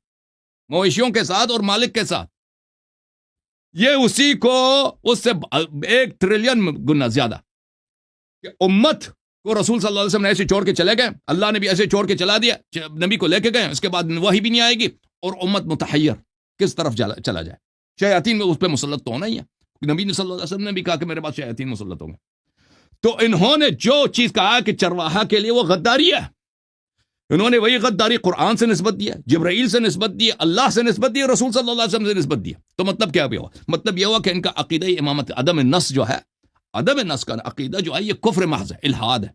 مویشیوں کے ساتھ اور مالک کے ساتھ. یہ اسی کو اس سے 1 ٹریلین گنا زیادہ کہ امت کو رسول صلی اللہ علیہ وسلم نے ایسے چھوڑ کے چلے گئے، اللہ نے بھی ایسے چھوڑ کے چلا دیا، نبی کو لے کے گئے، اس کے بعد وہی بھی نہیں آئے گی، اور امت متحیر کس طرف چلا جائے. شیاطین میں اس پہ مسلط تو ہونا ہی ہے. نبی صلی اللہ علیہ وسلم نے بھی کہا کہ میرے پاس شیاطین مسلط ہوں گے. تو انہوں نے جو چیز کہا کہ چرواہا کے لیے وہ غداری ہے، انہوں نے وہی غداری قرآن سے نسبت دیا، جبرائیل سے نسبت دی، اللہ سے نسبت دی، رسول صلی اللہ علیہ وسلم سے نسبت دی. تو مطلب کیا ہوا؟ مطلب یہ ہوا کہ ان کا عقیدہ امامت، عدم نص جو ہے، عدم نص کا عقیدہ جو ہے، یہ کفر محض ہے، الحاد ہے.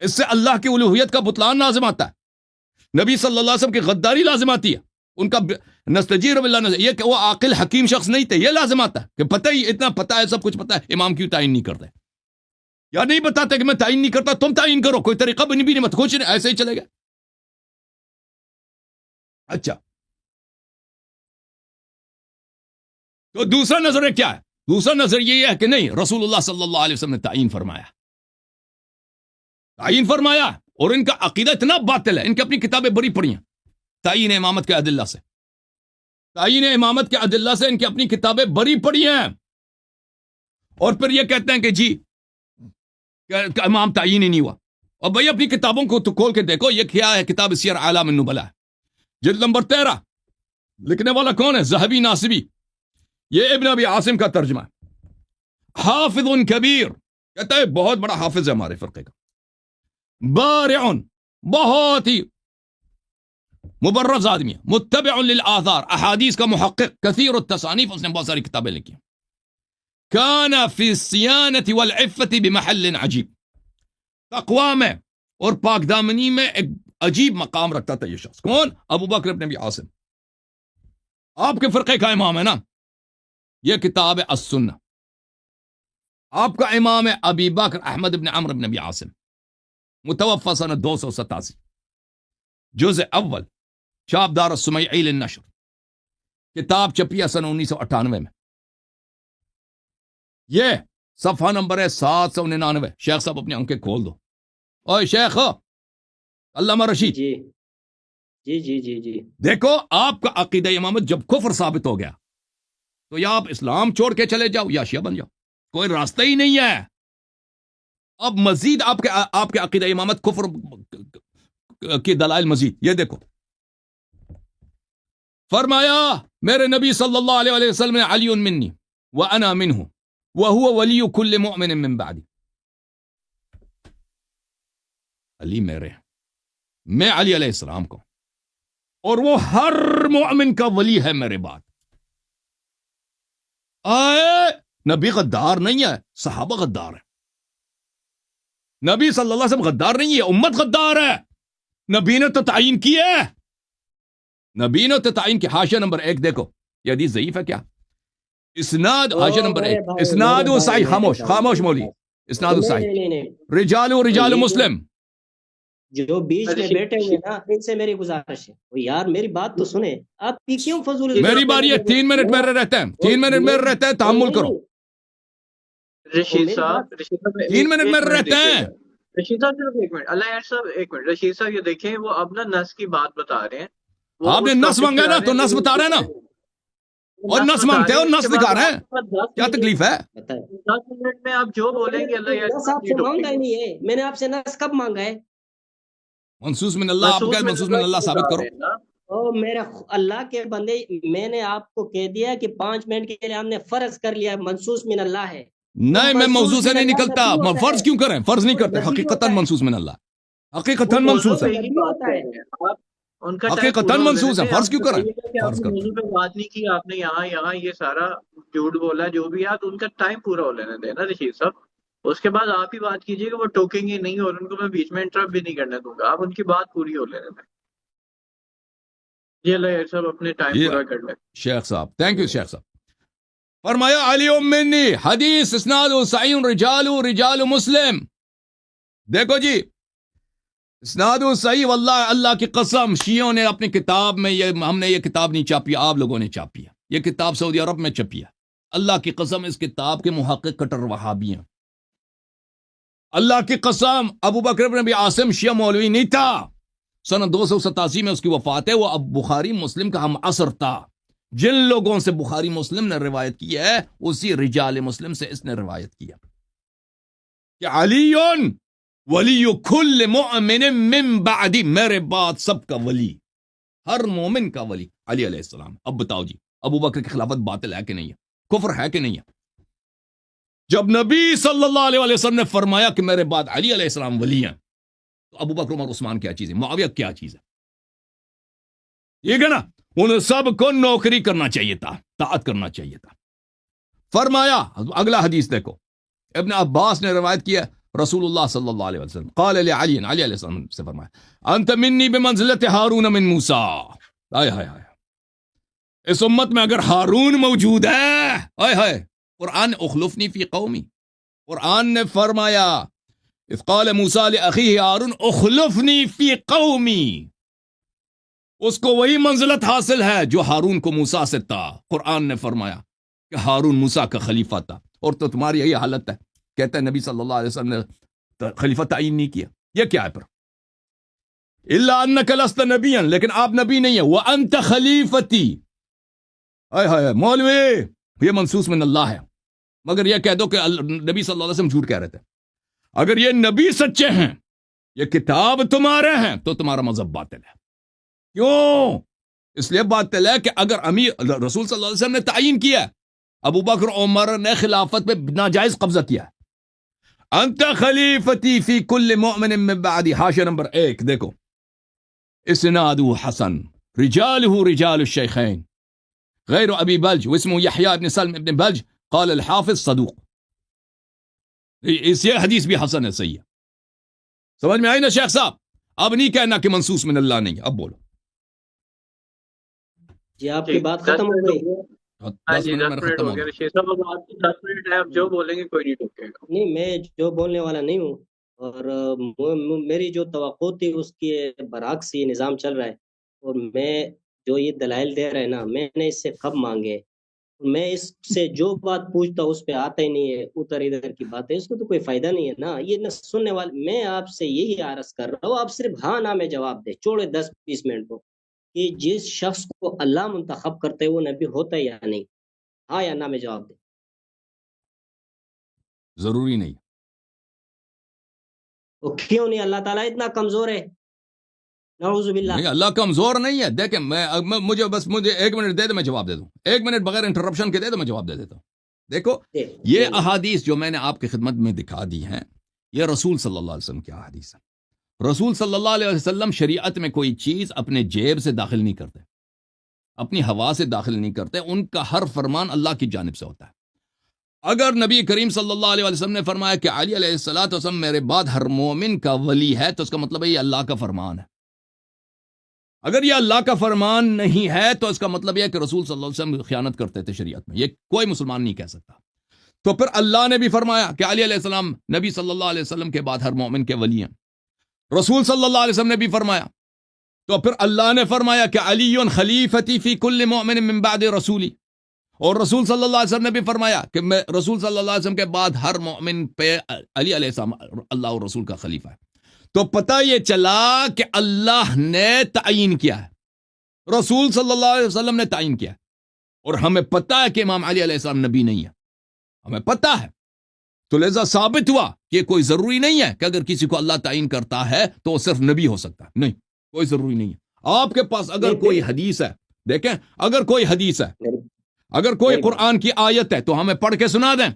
اس سے اللہ کی الوہیت کا بطلان لازم آتا ہے، نبی صلی اللہ علیہ وسلم کی غداری لازم آتی ہے، ان کا نستجیر باللہ، یہ کہ وہ عاقل حکیم شخص نہیں تھے، یہ لازم آتا ہے کہ پتہ ہی اتنا پتہ ہے، سب کچھ پتہ ہے، امام کیوں تعین نہیں کرتے؟ یا نہیں بتاتے کہ میں تعین نہیں کرتا، تم تعین کرو، کوئی طریقہ بھی نہیں، مت کچھ نہیں، ایسے ہی چلے گا. اچھا، تو دوسرا نظریہ کیا ہے؟ دوسرا نظریہ یہ ہے کہ نہیں، رسول اللہ صلی اللہ علیہ وسلم نے تعین فرمایا، اور ان کا عقیدہ اتنا باطل ہے، ان کی اپنی کتابیں بڑی پڑھی ہیں تعین امامت کے ادلہ سے، تعین امامت کے ادلہ سے ان کی اپنی کتابیں بڑی پڑھی ہیں. اور پھر یہ کہتے ہیں کہ جی کہ امام تعین ہی نہیں ہوا. اور بھائی اپنی کتابوں کو تو کھول کے دیکھو، یہ کیا ہے؟ کتاب سیر اعلام النبلاء، جلد نمبر 13. لکھنے والا کون ہے؟ ذہبی ناصبی. یہ ابن ابی عاصم کا ترجمہ ہے. حافظ کبیر، کہتا ہے بہت بڑا حافظ ہے ہمارے فرقے کا. بارع، بہت ہی مبرز آدمی ہے. متبع للآثار، احادیث کا محقق. کثیر التصانیف، اس نے بہت ساری کتابیں لکھی. کان فی الصیانۃ والعفۃ بمحل عجیب، تقوی میں اور پاک دامنی میں ایک عجیب مقام رکھتا تھا یہ شخص. کون؟ ابو بکر ابن ابی عاصم، آپ کے فرقے کا امام ہے نا. یہ کتاب ہے السنہ. آپ کا امام ہے ابی بکر احمد ابن عمرو ابن ابی عاصم، متوفى سنہ 287. جزء اول، چاپ دار السمیعی للنشر. کتاب چھپی ہے سنہ 1998 میں. یہ صفحہ نمبر ہے 799. شیخ صاحب اپنی آنکھیں کھول دو. اوے شیخ علامہ رشید، جی جی جی جی جی دیکھو آپ کا عقیدہ امامت جب کفر ثابت ہو گیا تو یا آپ اسلام چھوڑ کے چلے جاؤ یا شیعہ بن جاؤ، کوئی راستہ ہی نہیں ہے. اب مزید آپ کے عقیدہ امامت کفر کی دلائل مزید یہ دیکھو. فرمایا میرے نبی صلی اللہ علیہ وسلم نے علی منی وانا منہ وهو ولی کل مؤمن من بعدی. علی میرے، میں علی علیہ السلام کو، اور وہ ہر مومن کا ولی ہے میرے بعد. آئے نبی غدار نہیں ہے، صحابہ غدار ہے. نبی صلی اللہ علیہ وسلم غدار نہیں ہے، امت غدار ہے. نبی نے تو تعین کی ہے، نبی نے تو تعین کی. حاشیہ نمبر 1 دیکھو، یہ حدیث ضعیف ہے کیا؟ اسناد حاشیہ نمبر 1، اسناد صحیح. خاموش مولی. اسناد صحیح، رجال مسلم. جو بیچ میں بیٹھے ہوئے نا، ان سے میری گزارش ہے یار میری بات تو سنیں. آپ کی کیوں فضول؟ میری باری ہے، 3 منٹ میرے رہتے ہیں، 3 منٹ میرے رہتے ہیں، تحمل کرو. رشید صاحب 3 منٹ میرے رہتے ہیں. رشید صاحب صرف 1 منٹ، اللہ یار صاحب 1 منٹ. رشید صاحب یہ دیکھیں، وہ اب نا نس کی بات بتا رہے ہیں. آپ نے نس مانگا نا تو نس بتا رہے ہیں نا، اور نس مانگتے ہیں اور نس دکھا رہے ہیں. کیا تکلیف ہے؟ 10 منٹ میں آپ جو بولیں گے اللہ یار نس آپ سے مانگا ہی نہیں ہے. میں نے آپ سے نس کب مانگا ہے؟ منصوص من اللہ. آپ کہہ منصوص من اللہ ثابت کرو. او میرے اللہ کے بندے، میں نے آپ کو کہہ دیا کہ 5 منٹ کے لیے ہم نے فرض کر لیا منصوص من اللہ ہے. نہیں، میں موضوع سے نہیں نکلتا. فرض کیوں کریں؟ فرض نہیں کرتے. حقیقتاً منصوص من اللہ، حقیقتاً منصوص ہے، حقیقتاً منصوص ہے. فرض کیوں کریں؟ فرض کرتے. موضوع پہ بات نہیں کی آپ نے، یہاں یہ سارا جھوٹ بولا جو بھی ہے، تو ان کا ٹائم پورا ہو لینے دینا رشید صاحب. اس کے بعد آپ ہی بات کیجیے کہ وہ ٹوکیں گے نہیں، اور ان کو میں بیچ میں انٹرپٹ بھی نہیں کرنے دوں گا. آپ ان کی بات پوری ہو لینے دیں. جی اللہ یار صاحب اپنے ٹائم پورا کر لیں. شیخ صاحب تھینک یو. شیخ صاحب فرمایا علی منی، حدیث اسناد صحیح، رجال مسلم. دیکھو جی، اسناد صحیح. واللہ اللہ کی قسم، شیعوں نے اپنی کتاب میں ہم نے یہ کتاب نہیں چھاپی، آپ لوگوں نے چھاپی ہے. یہ کتاب سعودی عرب میں چھپی ہے. اللہ کی قسم اس کتاب کے محقق کٹر وہابی ہیں. اللہ کی قسم ابو بکر بن ابی عاصم شیعہ مولوی نہیں تھا. سنہ 287 میں اس کی وفات ہے. وہ اب بخاری مسلم کا ہم عصر تھا. جن لوگوں سے بخاری مسلم نے روایت کی ہے، اسی رجال مسلم سے اس نے روایت کیا کہ علی ولی کل مؤمن من بعدی، میرے بعد سب کا ولی، ہر مومن کا ولی علی علیہ السلام. اب بتاؤ جی، ابو بکر کی خلافت باطل ہے کہ نہیں ہے؟ کفر ہے کہ نہیں ہے؟ جب نبی صلی اللہ علیہ وسلم نے فرمایا کہ میرے بعد علی علیہ السلام ولی ہیں، تو ابو بکر عمر عثمان کیا چیز ہے؟ معاویہ کیا چیز ہے؟ یہ کہ نا، انہیں سب کو نوکری کرنا چاہیے تھا، طاعت کرنا چاہیے تھا. فرمایا اگلا حدیث دیکھو، ابن عباس نے روایت کیا، رسول اللہ صلی اللہ علیہ وسلم قال لعلی، علی علیہ السلام سے فرمایا، انت منی بمنزلت ہارون من موسیٰ. آئے ہائے ہائے، اس امت میں اگر ہارون موجود ہے، آئے ہائے، قرآن اخلفنی فی قومی، قرآن نے فرمایا اذ قال موسیٰ لأخیہ ہارون اخلفنی فی قومی. اس کو وہی منزلت حاصل ہے جو ہارون کو موسیٰ سے تھا. قرآن نے فرمایا کہ ہارون موسیٰ کا خلیفہ تھا، اور تو تمہاری یہی حالت ہے. کہتے ہیں نبی صلی اللہ علیہ وسلم نے خلیفہ تعین نہیں کیا. یہ کیا ہے پھر؟ الا انک لست نبیا، لیکن آپ نبی نہیں ہیں. وانت خلیفتی. اے ہائے مولوی، یہ منصوص من اللہ ہے. مگر یہ کہہ دو کہ نبی صلی اللہ علیہ وسلم جھوٹ کہہ رہے تھے. اگر یہ نبی سچے ہیں، یہ کتاب تمہارے ہیں، تو تمہارا مذہب باطل ہے. کیوں؟ اس لیے بات طے ہے کہ اگر امیر رسول صلی اللہ علیہ وسلم نے تعین کیا ہے، ابو بکر عمر نے خلافت پہ ناجائز قبضہ کیا ہے، انت خلیفتی فی کل مؤمن من بعدی، حاشیہ نمبر 1 دیکھو، اسنادہ حسن رجالہ رجال الشیخین غیر ابی بلج واسمه یحییٰ ابن سلم ابن بلج قال الحافظ صدوق، اس یہ حدیث بھی حسن ہے، صحیح ہے. سمجھ میں آئی نا شیخ صاحب؟ اب نہیں کہنا کہ منصوص من اللہ نہیں، اب بولو. جی آپ کی بات ختم ہو گئی؟ ہاں 10 جی منٹ 10 میں منٹ ختم ہو ہو گیا گیا. رشید صاحب، اب آپ کی 10 منٹ ہے، آپ جو بولیں گے کوئی نہیں ٹوکے گا. نہیں، میں جو بولنے والا نہیں ہوں، اور میری جو توقع تھی اس کے برعکس یہ نظام چل رہا ہے. اور میں جو یہ دلائل دے رہا ہے نا، میں نے اس سے کب مانگے؟ میں اس سے جو بات پوچھتا ہوں اس پہ آتا ہی نہیں ہے، ادھر ادھر کی بات ہے، اس کو تو کوئی فائدہ نہیں ہے نا. یہ نہ سننے والے، میں آپ سے یہی عرض کر رہا ہوں، آپ صرف ہاں نہ میں جواب دے چھوڑے 10-20 منٹ کو، کہ جس شخص کو اللہ منتخب کرتے وہ نبی ہوتا ہے یا نہیں، ہاں یا نہ میں جواب دے. ضروری نہیں. وہ کیوں نہیں؟ اللہ تعالیٰ اتنا کمزور ہے؟ نعوذ باللہ. نہیں، اللہ کمزور نہیں ہے. دیکھیں مجھے 1 منٹ دے دو، میں جواب دے دوں. 1 منٹ بغیر انٹرپشن کے دے دو، میں جواب دے دیتا ہوں. دیکھو، یہ احادیث جو میں نے آپ کی خدمت میں دکھا دی ہیں، یہ رسول صلی اللہ علیہ وسلم کی احادیث ہے. رسول صلی اللہ علیہ وسلم شریعت میں کوئی چیز اپنے جیب سے داخل نہیں کرتے، اپنی ہوا سے داخل نہیں کرتے. ان کا ہر فرمان اللہ کی جانب سے ہوتا ہے. اگر نبی کریم صلی اللہ علیہ وسلم نے فرمایا کہ علی علیہ السلام میرے بعد ہر مومن کا ولی ہے، تو اس کا مطلب ہے یہ اللہ کا فرمان ہے. اگر یہ اللہ کا فرمان نہیں ہے تو اس کا مطلب یہ ہے کہ رسول صلی اللہ علیہ وسلم خیانت کرتے تھے شریعت میں. یہ کوئی مسلمان نہیں کہہ سکتا. تو پھر اللہ نے بھی فرمایا کہ علی علیہ السلام نبی صلی اللہ علیہ وسلم کے بعد ہر مومن کے ولی ہیں. رسول صلی اللہ علیہ وسلم نے بھی فرمایا. تو پھر اللہ نے فرمایا کہ علی خلیفتی فی کل مؤمن من بعد رسولی، اور رسول صلی اللہ علیہ وسلم نے بھی فرمایا کہ میں رسول صلی اللہ علیہ وسلم کے بعد ہر مومن پہ علی علیہ السلام اللہ اور رسول کا خلیفہ ہے. تو پتہ یہ چلا کہ اللہ نے تعین کیا ہے، رسول صلی اللہ علیہ وسلم نے تعین کیا ہے. اور ہمیں پتہ ہے کہ امام علی علیہ السلام نبی نہیں ہے، ہمیں پتہ ہے. تو لہذا ثابت ہوا کہ کوئی ضروری نہیں ہے کہ اگر کسی کو اللہ تعین کرتا ہے تو وہ صرف نبی ہو سکتا ہے. نہیں، کوئی ضروری نہیں ہے. آپ کے پاس اگر کوئی حدیث ہے، دیکھیں، اگر کوئی حدیث ہے، اگر کوئی قرآن کی آیت ہے تو ہمیں پڑھ کے سنا دیں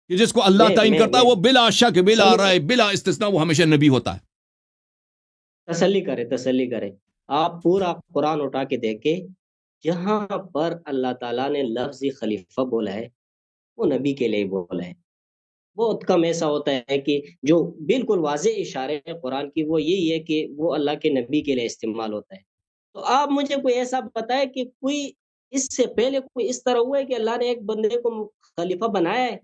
کہ جس کو اللہ تعین کرتا ہے وہ بلا شک بلا رائے بلا استثناء وہ ہمیشہ نبی ہوتا ہے. تسلی کرے. آپ پورا قرآن اٹھا کے دیکھیں، جہاں پر اللہ تعالیٰ نے لفظ خلیفہ بولا ہے وہ نبی کے لیے بولا ہے. بہت کم ایسا ہوتا ہے کہ جو بالکل واضح اشارے ہیں قرآن کی، وہ یہی ہے کہ وہ اللہ کے نبی کے لیے استعمال ہوتا ہے. تو آپ مجھے کوئی ایسا بتائے کہ کوئی اس سے پہلے کوئی اس طرح ہوا ہے کہ اللہ نے ایک بندے کو خلیفہ بنایا ہے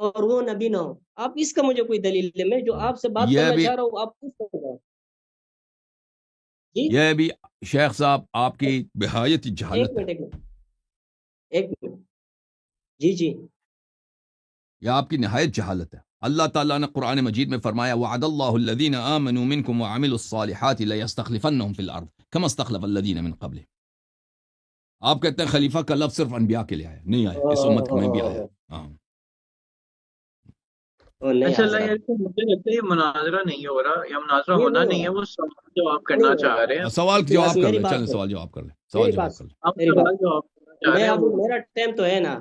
اور وہ نبی نہ ہو؟ آپ اس کا مجھے کوئی دلیل ہے. میں جو آپ سے بات کرنا چاہ رہا ہوں آپ پوچھ سکتے ہیں. یہ بھی شیخ صاحب آپ کی بہایت جہالت ہے. ایک منٹ جی یہ آپ کی نہایت جہالت ہے. اللہ تعالیٰ نے قرآن مجید میں فرمایا وعد اللہ الذین آمنوا منکم وعملوا الصالحات لیستخلفنہم فی الارض کما استخلف الذین من قبلہم. آپ کہتے ہیں خلیفہ کا لفظ صرف انبیاء کے لیے آیا، نہیں آیا، اس امت میں بھی آیا. اچھا اللہ یار، مجھے لگتا ہے یہ مناظرہ نہیں ہو رہا، یا مناظرہ ہونا نہیں ہے، وہ سوال جواب کرنا چاہ رہے ہیں. سوال جواب کر لیں، چلیں سوال جواب کر لیں. سوال جواب کر لیں. آپ سوال جواب کرنا چاہ رہے ہیں. میرا ٹائم تو ہے نا،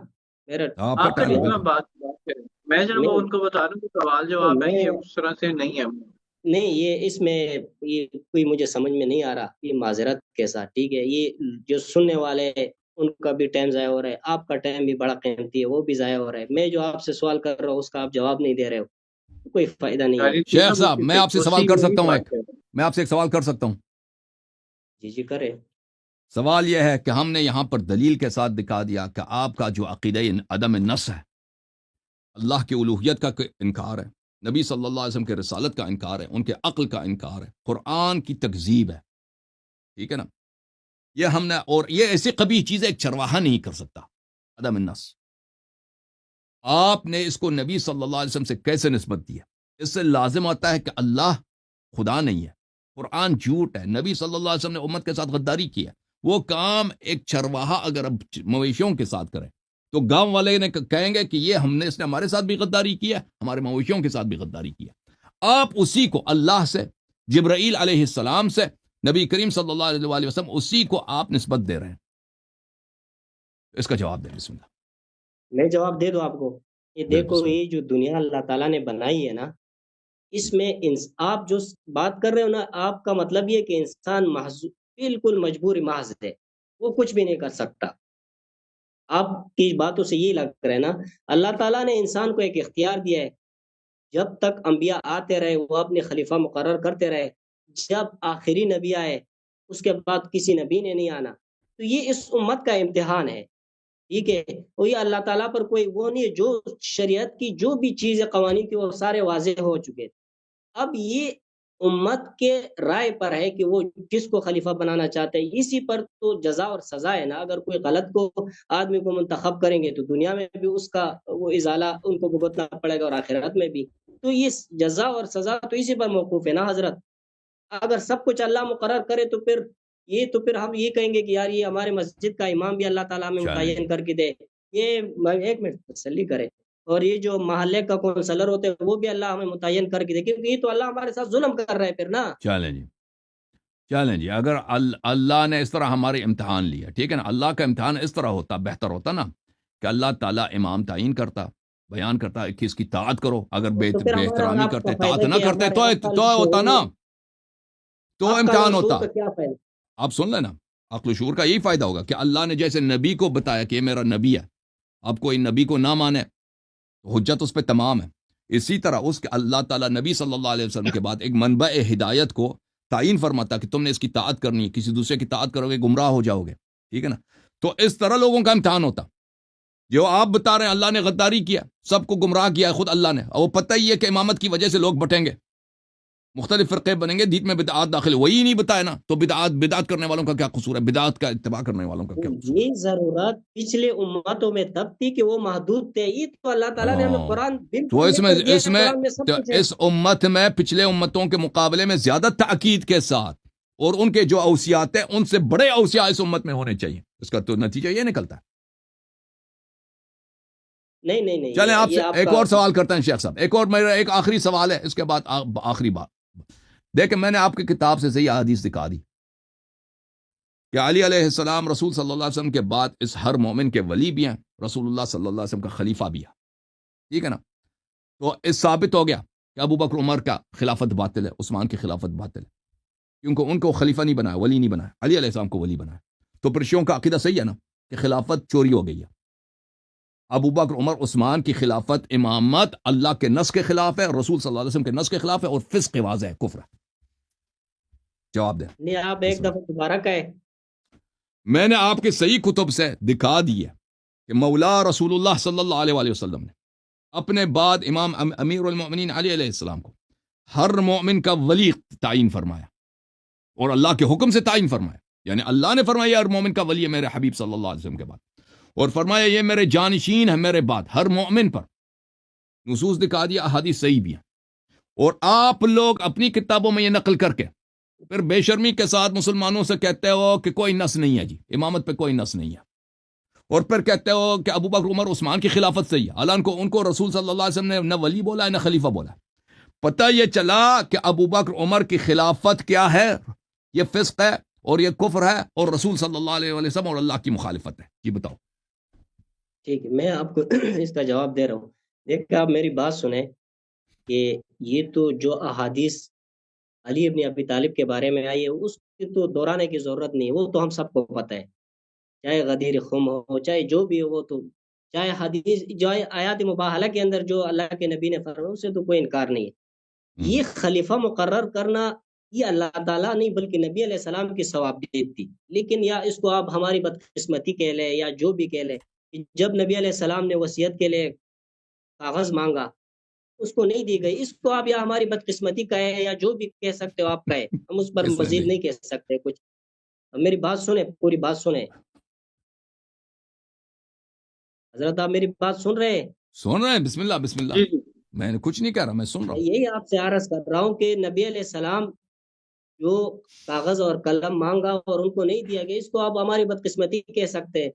میرا آپ کا ٹائم بات کریں. میں صرف ان کو بتا رہا ہوں کہ سوال جواب ہے، یہ اس طرح سے نہیں ہے. نہیں، یہ اس میں یہ کوئی مجھے سمجھ میں نہیں آ رہا. یہ معذرت کے ساتھ، ٹھیک ہے، یہ جو سننے والے ان کا بھی ٹائم ضائع ہو رہا ہے، آپ کا ٹائم بھی بڑا قیمتی ہے، وہ بھی ضائع ہو رہا ہے. میں جو آپ سے سوال کر رہا ہوں اس کا آپ جواب نہیں دے رہے ہو، کوئی فائدہ نہیں ہے. شیخ صاحب میں آپ سے سوال کر سکتا ہوں، میں آپ سے ایک سوال کر سکتا ہوں؟ جی کرے. سوال یہ ہے کہ ہم نے یہاں پر دلیل کے ساتھ دکھا دیا کہ آپ کا جو عقیدہ عدم نص ہے، اللہ کی الوہیت کا انکار ہے، نبی صلی اللہ علیہ وسلم کے رسالت کا انکار ہے، ان کے عقل کا انکار ہے، قرآن کی تکذیب ہے، ٹھیک ہے نا؟ یہ ہم نے، اور یہ ایسی قبیح چیز ایک چرواہا نہیں کر سکتا، عدم النص. آپ نے اس کو نبی صلی اللہ علیہ وسلم سے کیسے نسبت دی ہے؟ اس سے لازم آتا ہے کہ اللہ خدا نہیں ہے، قرآن جھوٹ ہے، نبی صلی اللہ علیہ وسلم نے امت کے ساتھ غداری کی ہے. وہ کام ایک چرواہا اگر اب مویشیوں کے ساتھ کرے تو گاؤں والے نے کہیں گے کہ یہ ہم نے، اس نے ہمارے ساتھ بھی غداری کی ہے، ہمارے مویشیوں کے ساتھ بھی غداری کی ہے. آپ اسی کو اللہ سے، جبرائیل علیہ السلام سے، نبی کریم صلی اللہ علیہ وآلہ وسلم اسی کو آپ نسبت دے رہے ہیں. اس کا جواب دیں. بسم اللہ. میں جواب دے دوں آپ کو. یہ بسم دیکھو اللہ. یہ جو دنیا اللہ تعالیٰ نے بنائی ہے نا، اس میں آپ جو بات کر رہے ہو نا، آپ کا مطلب یہ کہ انسان بالکل مجبور محض ہے، وہ کچھ بھی نہیں کر سکتا. آپ کی باتوں سے یہ لگ رہا ہے نا، اللہ تعالیٰ نے انسان کو ایک اختیار دیا ہے. جب تک انبیاء آتے رہے وہ اپنے خلیفہ مقرر کرتے رہے. جب آخری نبی آئے اس کے بعد کسی نبی نے نہیں آنا، تو یہ اس امت کا امتحان ہے. ٹھیک ہے، اور یہ اللہ تعالیٰ پر کوئی وہ نہیں ہے. جو شریعت کی جو بھی چیزیں قوانین کی وہ سارے واضح ہو چکے. اب یہ امت کے رائے پر ہے کہ وہ کس کو خلیفہ بنانا چاہتے ہیں. اسی پر تو جزا اور سزا ہے نا. اگر کوئی غلط کو آدمی کو منتخب کریں گے تو دنیا میں بھی اس کا وہ ازالہ ان کو بھگتنا پڑے گا اور آخرت میں بھی. تو یہ جزا اور سزا تو اسی پر موقوف ہے نا حضرت. اگر سب کچھ اللہ مقرر کرے تو پھر ہم یہ کہیں گے کہ یار یہ ہمارے مسجد کا امام بھی اللہ تعالیٰ ہمیں چلیں متعین کر کے دے. یہ ایک منٹ تسلی کرے. اور یہ جو محلے کا کونسلر ہوتے ہیں وہ بھی اللہ ہمیں متعین کر کے دے، کیونکہ یہ تو اللہ ہمارے ساتھ ظلم کر رہے ہیں پھر نا. چلیں جی. چلیں جی. اگر اللہ نے اس طرح ہمارے امتحان لیا، ٹھیک ہے نا، اللہ کا امتحان اس طرح ہوتا، بہتر ہوتا نا کہ اللہ تعالیٰ امام تعین کرتا، بیان کرتا کہ اس کی طاعت کرو. اگر بے تو پھر ہمارا احترامی آپ کرتے، کا طاعت فائدہ نہ کیا؟ کرتے ہمارے تو ہوتا نا، تو آپ کا امتحان شعور ہوتا. کا کیا فائدہ؟ آپ سن لینا، عقل و شعور کا یہی فائدہ ہوگا کہ اللہ نے جیسے نبی کو بتایا کہ یہ میرا نبی ہے، اب کوئی نبی کو نہ مانے تو حجت اس پہ تمام ہے. اسی طرح اس کے اللہ تعالیٰ نبی صلی اللہ علیہ وسلم کے بعد ایک منبع ہدایت کو تعین فرماتا کہ تم نے اس کی طاعت کرنی ہے، کسی دوسرے کی طاعت کرو گے گمراہ ہو جاؤ گے. ٹھیک ہے نا. تو اس طرح لوگوں کا امتحان ہوتا. جو آپ بتا رہے ہیں اللہ نے غداری کیا، سب کو گمراہ کیا ہے خود اللہ نے، اور وہ پتہ ہی ہے کہ امامت کی وجہ سے لوگ بٹیں گے، مختلف فرقے بنیں گے، دین میں بدعات داخل، وہی نہیں بتایا نا. تو بدعات کرنے والوں کا کیا قصور ہے؟ بدعات کا اتباع کرنے والوں کا کیا قصور ہے؟ یہ ضرورت پچھلے امتوں میں تب تھی کہ وہ محدود تھے. یہ تو اللہ تعالیٰ نے ہمیں قرآن تو بالکل اس لکھ میں کر دیا اس ہے. میں قرآن میں سب کچھ ہے. اس امت میں پچھلے امتوں کے مقابلے میں زیادہ تاکید کے ساتھ اور ان کے جو اوصیات ہیں ان سے بڑے اوصیات اس امت میں ہونے چاہیے. اس کا تو نتیجہ یہ نکلتا ہے. نہیں چلیں آپ سے یہ ایک کا اور سوال کرتا ہیں شیخ صاحب. ایک اور میرا ایک آخری سوال ہے، اس کے بعد آخری بات. دیکھیں میں نے آپ کی کتاب سے صحیح احادیث دکھا دی کہ علی علیہ السلام رسول صلی اللہ علیہ وسلم کے بعد اس ہر مومن کے ولی بھی ہیں، رسول اللہ صلی اللہ علیہ وسلم کا خلیفہ بھی ہے. ٹھیک ہے نا. تو اس ثابت ہو گیا کہ ابو بکر عمر کا خلافت باطل ہے، عثمان کی خلافت باطل ہے، کیونکہ ان کو خلیفہ نہیں بنایا، ولی نہیں بنایا، علی علیہ السلام کو ولی بنایا. تو پھر شیعوں کا عقیدہ صحیح ہے نا کہ خلافت چوری ہو گئی ہے. ابو بکر عمر عثمان کی خلافت امامت اللہ کے نص کے خلاف ہے، رسول صلی اللہ علیہ وسلم کے نص کے خلاف ہے، اور فسق واضح ہے، کفر ہے. جواب دیں. نہیں آپ ایک دفعہ دوبارہ کہے. میں نے آپ کے صحیح کتب سے دکھا دی ہے کہ مولا رسول اللہ صلی اللہ علیہ وآلہ وسلم نے اپنے بعد امام امیر المؤمنین علی علیہ السلام کو ہر مومن کا ولی تعین فرمایا، اور اللہ کے حکم سے تعین فرمایا. یعنی اللہ نے فرمایا ہر مومن کا ولی ہے میرے حبیب صلی اللہ علیہ وسلم کے بعد، اور فرمایا یہ میرے جانشین ہے میرے بعد ہر مومن پر. نصوص دکھا دیا، احادیث صحیح بھی ہیں. اور آپ لوگ اپنی کتابوں میں یہ نقل کر کے پھر بے شرمی کے ساتھ مسلمانوں سے کہتے ہو کہ کوئی نص نہیں ہے جی، امامت پہ کوئی نص نہیں ہے، اور پھر کہتے ہو کہ ابو بکر عمر عثمان کی خلافت صحیح ہے. حالانکہ ان کو رسول صلی اللہ علیہ وسلم نے نہ ولی بولا ہے نہ خلیفہ بولا ہے. پتہ یہ چلا کہ ابو بکر عمر کی خلافت کیا ہے؟ یہ فسق ہے اور یہ کفر ہے اور رسول صلی اللہ علیہ وسلم اور اللہ کی مخالفت ہے. جی بتاؤ. ٹھیک ہے میں آپ کو اس کا جواب دے رہا ہوں. دیکھیں آپ میری بات سنیں کہ یہ تو جو احادیث علی ابن ابی طالب کے بارے میں آئی ہے اس کی تو دہرانے کی ضرورت نہیں، وہ تو ہم سب کو پتہ ہے. چاہے غدیر خم ہو، چاہے جو بھی ہو، وہ تو چاہے حدیث جو آیات مباہلہ کے اندر جو اللہ کے نبی نے فرمایا اس سے تو کوئی انکار نہیں ہے. یہ خلیفہ مقرر کرنا یہ اللہ تعالیٰ نہیں بلکہ نبی علیہ السلام کی ثوابیت تھی. لیکن یا اس کو آپ ہماری بدقسمتی کہہ لیں یا جو بھی کہہ لیں، جب نبی علیہ السلام نے وصیت کے لیے کاغذ مانگا اس کو نہیں دی گئی. اس کو آپ یا ہماری بدقسمتی کہے یا جو بھی کہہ سکتے ہو آپ کہے، ہم اس پر اس میں مزید نہیں کہہ سکتے کچھ. میری بات سنیں، پوری بات سنیں حضرت. آپ میری بات سن رہے ہیں؟ سن رہے ہیں؟ بسم اللہ بسم اللہ. جی میں نے کچھ نہیں کہہ رہا، میں سن رہا ہوں. یہی آپ سے عرض کر رہا ہوں کہ نبی علیہ السلام جو کاغذ اور قلم مانگا اور ان کو نہیں دیا گیا، اس کو آپ ہماری بدقسمتی کہہ سکتے ہیں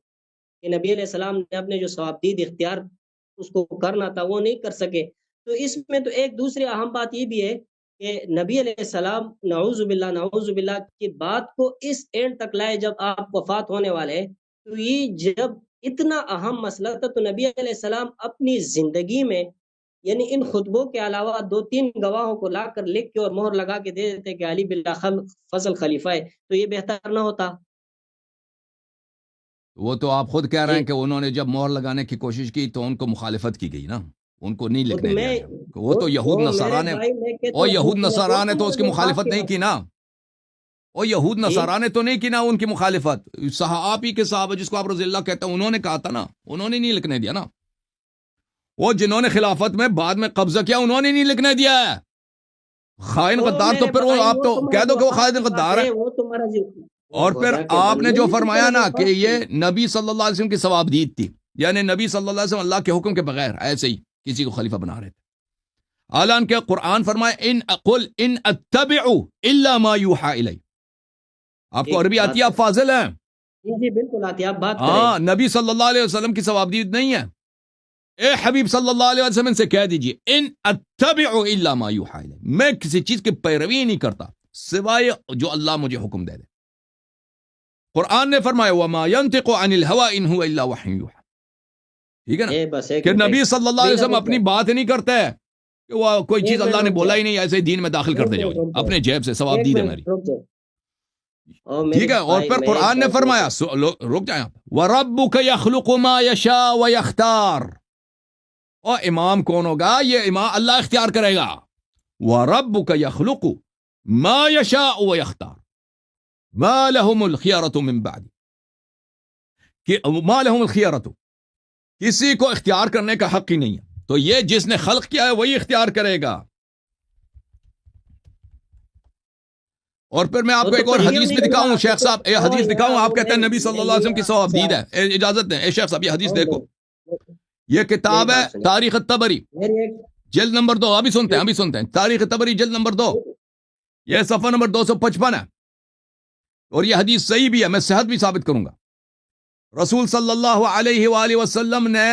کہ نبی علیہ السلام نے اپنے جو ثوابدید اختیار اس کو کرنا تھا وہ نہیں کر سکے. تو اس میں تو ایک دوسری اہم بات یہ بھی ہے کہ نبی علیہ السلام نعوذ باللہ کی بات کو اس اینڈ تک لائے جب آپ وفات ہونے والے ہیں، تو یہ جب اتنا اہم مسئلہ تھا تو نبی علیہ السلام اپنی زندگی میں یعنی ان خطبوں کے علاوہ 2-3 گواہوں کو لا کر لکھ کے اور مہر لگا کے دے دیتے کہ علی باللہ فضل خلیفہ ہے، تو یہ بہتر نہ ہوتا؟ وہ تو آپ خود کہہ رہے ہیں کہ انہوں نے جب مہر لگانے کی کوشش کی تو ان کو مخالفت کی گئی نا، ان کو نہیں لکھنے دیا گیا۔ وہ تو یہود نصارہ نے، اور یہود نصارہ نے تو اس کی مخالفت نہیں کی نا، اور یہود نصارہ نے تو نہیں کی نا ان کی مخالفت۔ آپ ہی کے صحابہ جس کو آپ رضی اللہ کہتے ہیں انہوں نے کہا تھا نا، انہوں نے نہیں لکھنے دیا نا۔ وہ جنہوں نے خلافت میں بعد میں قبضہ کیا انہوں نے نہیں لکھنے دیا ہے۔ خائن غدار تو پھر وہ آپ تو کہہ دو کہ وہ خائن غدار ہے۔ اور پھر آپ نے جو فرمایا نا کہ یہ نبی صلی اللہ علیہ وسلم کی ثوابدید تھی، یعنی نبی صلی اللہ علیہ وسلم اللہ کے حکم کے بغیر ایسے ہی کسی کو خلیفہ بنا رہے تھے، اعلان کہ قرآن فرمائے ان اتبع الا ما یوحى الی۔ آپ کو عربی آتی ہے، آپ فاضل ہیں؟ جی بالکل آتی ہے، آپ بات کریں۔ ہاں، نبی صلی اللہ علیہ وسلم کی ثوابدید نہیں ہے۔ اے حبیب صلی اللہ علیہ وسلم سے کہہ دیجئے ان اتبع الا ما یوحى الی، میں کسی چیز کی پیروی نہیں کرتا سوائے جو اللہ مجھے حکم دے دے۔ قرآن نے فرمایا وما ينطق عن الهوى ان هو الا وحی یوحى، ٹھیک ہے نا، کہ نبی صلی اللہ علیہ وسلم اپنی بات نہیں کرتے کہ وہ کوئی چیز اللہ نے بولا ہی نہیں ایسے ہی دین میں داخل کرتے جاؤ اپنے جیب سے، ثواب دید ہے میری، ٹھیک ہے۔ اور پھر قرآن نے فرمایا، رک جائیں آپ، وَرَبُّكَ يَخْلُقُ مَا يَشَاءُ وَيَخْتَارُ، اور امام کون ہوگا؟ یہ امام اللہ اختیار کرے گا۔ وَرَبُّكَ يَخْلُقُ مَا يَشَاءُ وَيَخْتَارُ مَا لَهُمُ الْخِيَرَةُ مِن بَعْدِ، کہ مَا لَهُمُ الْخِيَرَةُ، کسی کو اختیار کرنے کا حق ہی نہیں ہے، تو یہ جس نے خلق کیا ہے وہی اختیار کرے گا۔ اور پھر میں آپ کو ایک اور حدیث بھی دکھاؤں، شیخ صاحب یہ حدیث دکھاؤں، آپ کہتے ہیں نبی صلی اللہ علیہ وسلم کی ثوابدید ہے، اجازت دیں، اے شیخ صاحب یہ حدیث دیکھو، یہ کتاب ہے تاریخ الطبری جلد نمبر 2، ابھی سنتے ہیں تاریخ الطبری جلد نمبر 2، یہ صفحہ نمبر 255 ہے، اور یہ حدیث صحیح بھی ہے، میں صحت بھی ثابت کروں گا۔ رسول صلی اللہ علیہ وآلہ وسلم نے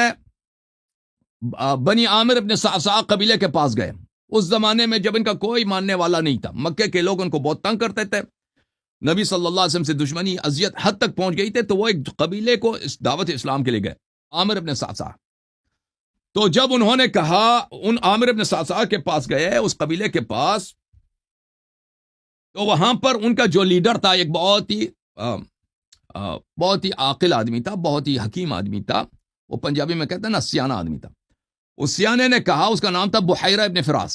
بنی عامر ابن صعصع قبیلے کے پاس گئے، اس زمانے میں جب ان کا کوئی ماننے والا نہیں تھا، مکے کے لوگ ان کو بہت تنگ کرتے تھے، نبی صلی اللہ علیہ وسلم سے دشمنی اذیت حد تک پہنچ گئی تھی، تو وہ ایک قبیلے کو اس دعوت اسلام کے لیے گئے، عامر ابن صعصع۔ تو جب انہوں نے کہا، ان عامر ابن صعصع کے پاس گئے، اس قبیلے کے پاس، تو وہاں پر ان کا جو لیڈر تھا ایک بہت ہی عاقل آدمی تھا، بہت ہی حکیم آدمی تھا، وہ پنجابی میں کہتے ہیں نا سیانہ آدمی تھا۔ اس سیانے نے کہا، اس کا نام تھا بحیرہ ابن فراس،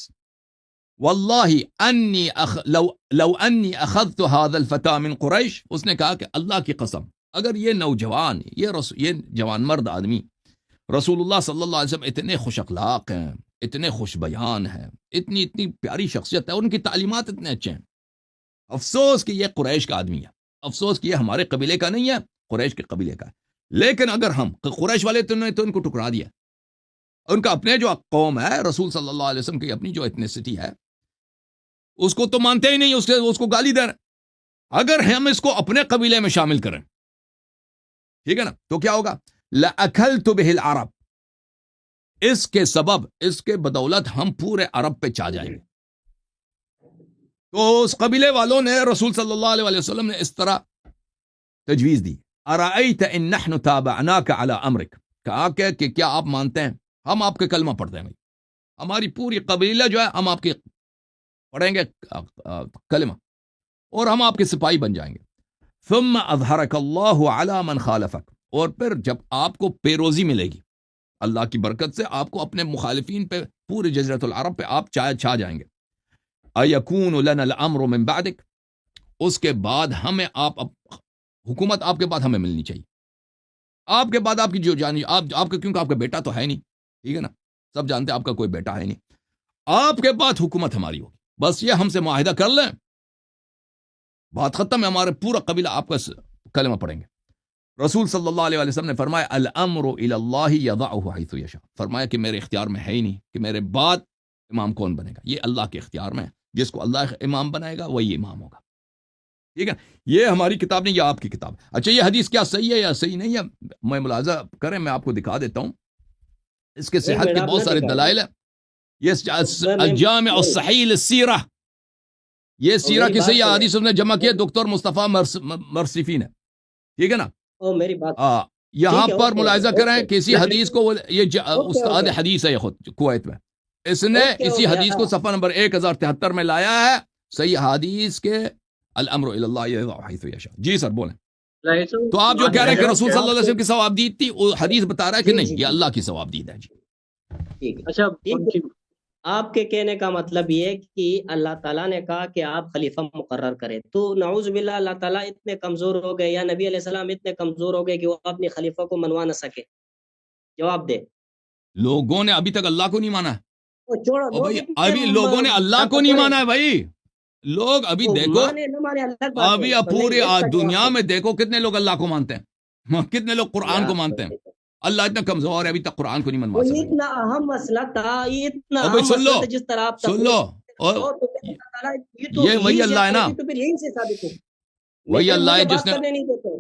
واللہ انی لو انی اخذت هذا الفتى من قریش، اس نے کہا کہ اللہ کی قسم اگر یہ نوجوان یہ جوان مرد آدمی رسول اللہ صلی اللہ علیہ وسلم اتنے خوش اخلاق ہیں، اتنے خوش بیان ہیں، اتنی پیاری شخصیت ہے، ان کی تعلیمات اتنے اچھے ہیں، افسوس کہ یہ قریش کا آدمی ہے، افسوس کہ یہ ہمارے قبیلے کا نہیں ہے، قریش کے قبیلے کا ہے۔ لیکن اگر ہم قریش والے تو ان کو ٹکرا دیا، ان کا اپنے جو قوم ہے، رسول صلی اللہ علیہ وسلم کی اپنی جو ایتھنیسٹی ہے، اس کو تو مانتے ہی نہیں، اس کو گالی دے رہے۔ اگر ہم اس کو اپنے قبیلے میں شامل کریں، ٹھیک ہے نا، تو کیا ہوگا؟ لَأَكَلْتُ بِهِ الْعَرَبِ، اس کے سبب، اس کے بدولت ہم پورے عرب پہ چھا جائیں گے۔ تو اس قبیلے والوں نے رسول صلی اللہ علیہ وسلم نے اس طرح تجویز دی، أَرَأَيْتَ إِن نَحْنُ تَابَعْنَاكَ عَلَى أَمْرِكَ، کہا کہ کیا آپ مانتے ہیں ہم آپ کے کلمہ پڑھتے ہیں، ہماری پوری قبیلہ جو ہے ہم آپ کی پڑھیں گے کلمہ، اور ہم آپ کے سپاہی بن جائیں گے۔ ثم اظہرک اللہ علی من خالفک، اور پھر جب آپ کو پیروزی ملے گی اللہ کی برکت سے، آپ کو اپنے مخالفین پہ پورے جزیرۃ العرب پہ آپ چھا جائیں گے۔ ایکون لنا الامر من بعدک، اس کے بعد ہمیں حکومت آپ کے بعد ہمیں ملنی چاہیے، آپ کے بعد آپ کی جو جانی آپ کا، کیونکہ آپ کا بیٹا تو ہے نہیں، ٹھیک ہے نا، سب جانتے ہیں آپ کا کوئی بیٹا ہے نہیں، آپ کے بعد حکومت ہماری ہوگی، بس یہ ہم سے معاہدہ کر لیں، بات ختم ہے، ہمارے پورا قبیلہ آپ کا کلمہ پڑھیں گے۔ رسول صلی اللہ علیہ وسلم نے فرمایا الامر الی اللہ یضعہ حیث یشاء، فرمایا کہ میرے اختیار میں ہے ہی نہیں کہ میرے بعد امام کون بنے گا، یہ اللہ کے اختیار میں ہے، جس کو اللہ امام بنائے گا وہی امام ہوگا، ٹھیک ہے۔ یہ ہماری کتاب نہیں، یہ آپ کی کتاب ہے۔ اچھا یہ حدیث کیا صحیح ہے یا صحیح نہیں ہے، میں ملاحظہ کریں، میں آپ کو دکھا دیتا ہوں، اس کے صحت کے بہت سارے دلائل ہیں، یہ الجامع الصحیح للسیرہ یہ اور سیرہ میری کی بات صحیح سنیں، حدیث نے جمع کی ہے ڈاکٹر مصطفیٰ مرصفی نے، ٹھیک ہے نا؟ اور میری بات یہاں ٹھیک ہے، پر اوکے ملاحظہ کریں اوکے کسی حدیث کو یہ اوکے استاد اوکے حدیث ہے خود کویت میں، اس نے اوکے اسی اوکے حدیث کو صفحہ نمبر 1073 میں لایا ہے، صحیح حدیث کے الامر الی اللہ یضع حیث یشاء۔ جی سر بولیں۔ تو آپ جو کہہ رہے ہیں کہ رسول صلی اللہ علیہ وسلم کی ثوابدید تھی، وہ حدیث بتا رہا ہے کہ جی نہیں، جی یہ اللہ کی ثوابدید ہے۔ جی ٹھیک ہے اچھا ٹھیک ہے۔ آپ کے کہنے کا مطلب یہ ہے کہ اللہ تعالیٰ نے کہا کہ آپ خلیفہ مقرر کریں، تو نعوذ باللہ اللہ تعالیٰ اتنے کمزور ہو گئے یا نبی علیہ السلام اتنے کمزور ہو گئے کہ وہ اپنے خلیفہ کو منوا نہ سکے؟ جواب دے۔ لوگوں نے ابھی تک اللہ کو نہیں مانا ہے، وہ چھوڑو، اور لوگ بھائی اتنے ابھی لوگوں نے اللہ کو نہیں طاقتور ہیں، مانا ہے بھائی، لوگ ابھی وہ دیکھو، مانے نہ مانے الگ بات ابھی ہے، پوری نہیں، اس کا دنیا جواب میں دیکھو کتنے لوگ اللہ کو مانتے ہیں، کتنے لوگ قرآن کو مانتے ہیں۔ اللہ اتنا کمزور ہے ابھی تک قرآن کو نہیں منوا وہ یہ سکے۔ اتنا اہم مسئلہ تھا، یہ اتنا اور بھائی اہم سن مسئلہ لو، تھا جس طرح آپ سن لو، اور تو پھر اللہ تعالیٰ یہ تو یہ وہی یہی اللہ ہے نا، تو پھر یہی سے ثابت ہو۔ وہی اللہ مجھے ہے جس بات نے، کرنے نہیں دیتے،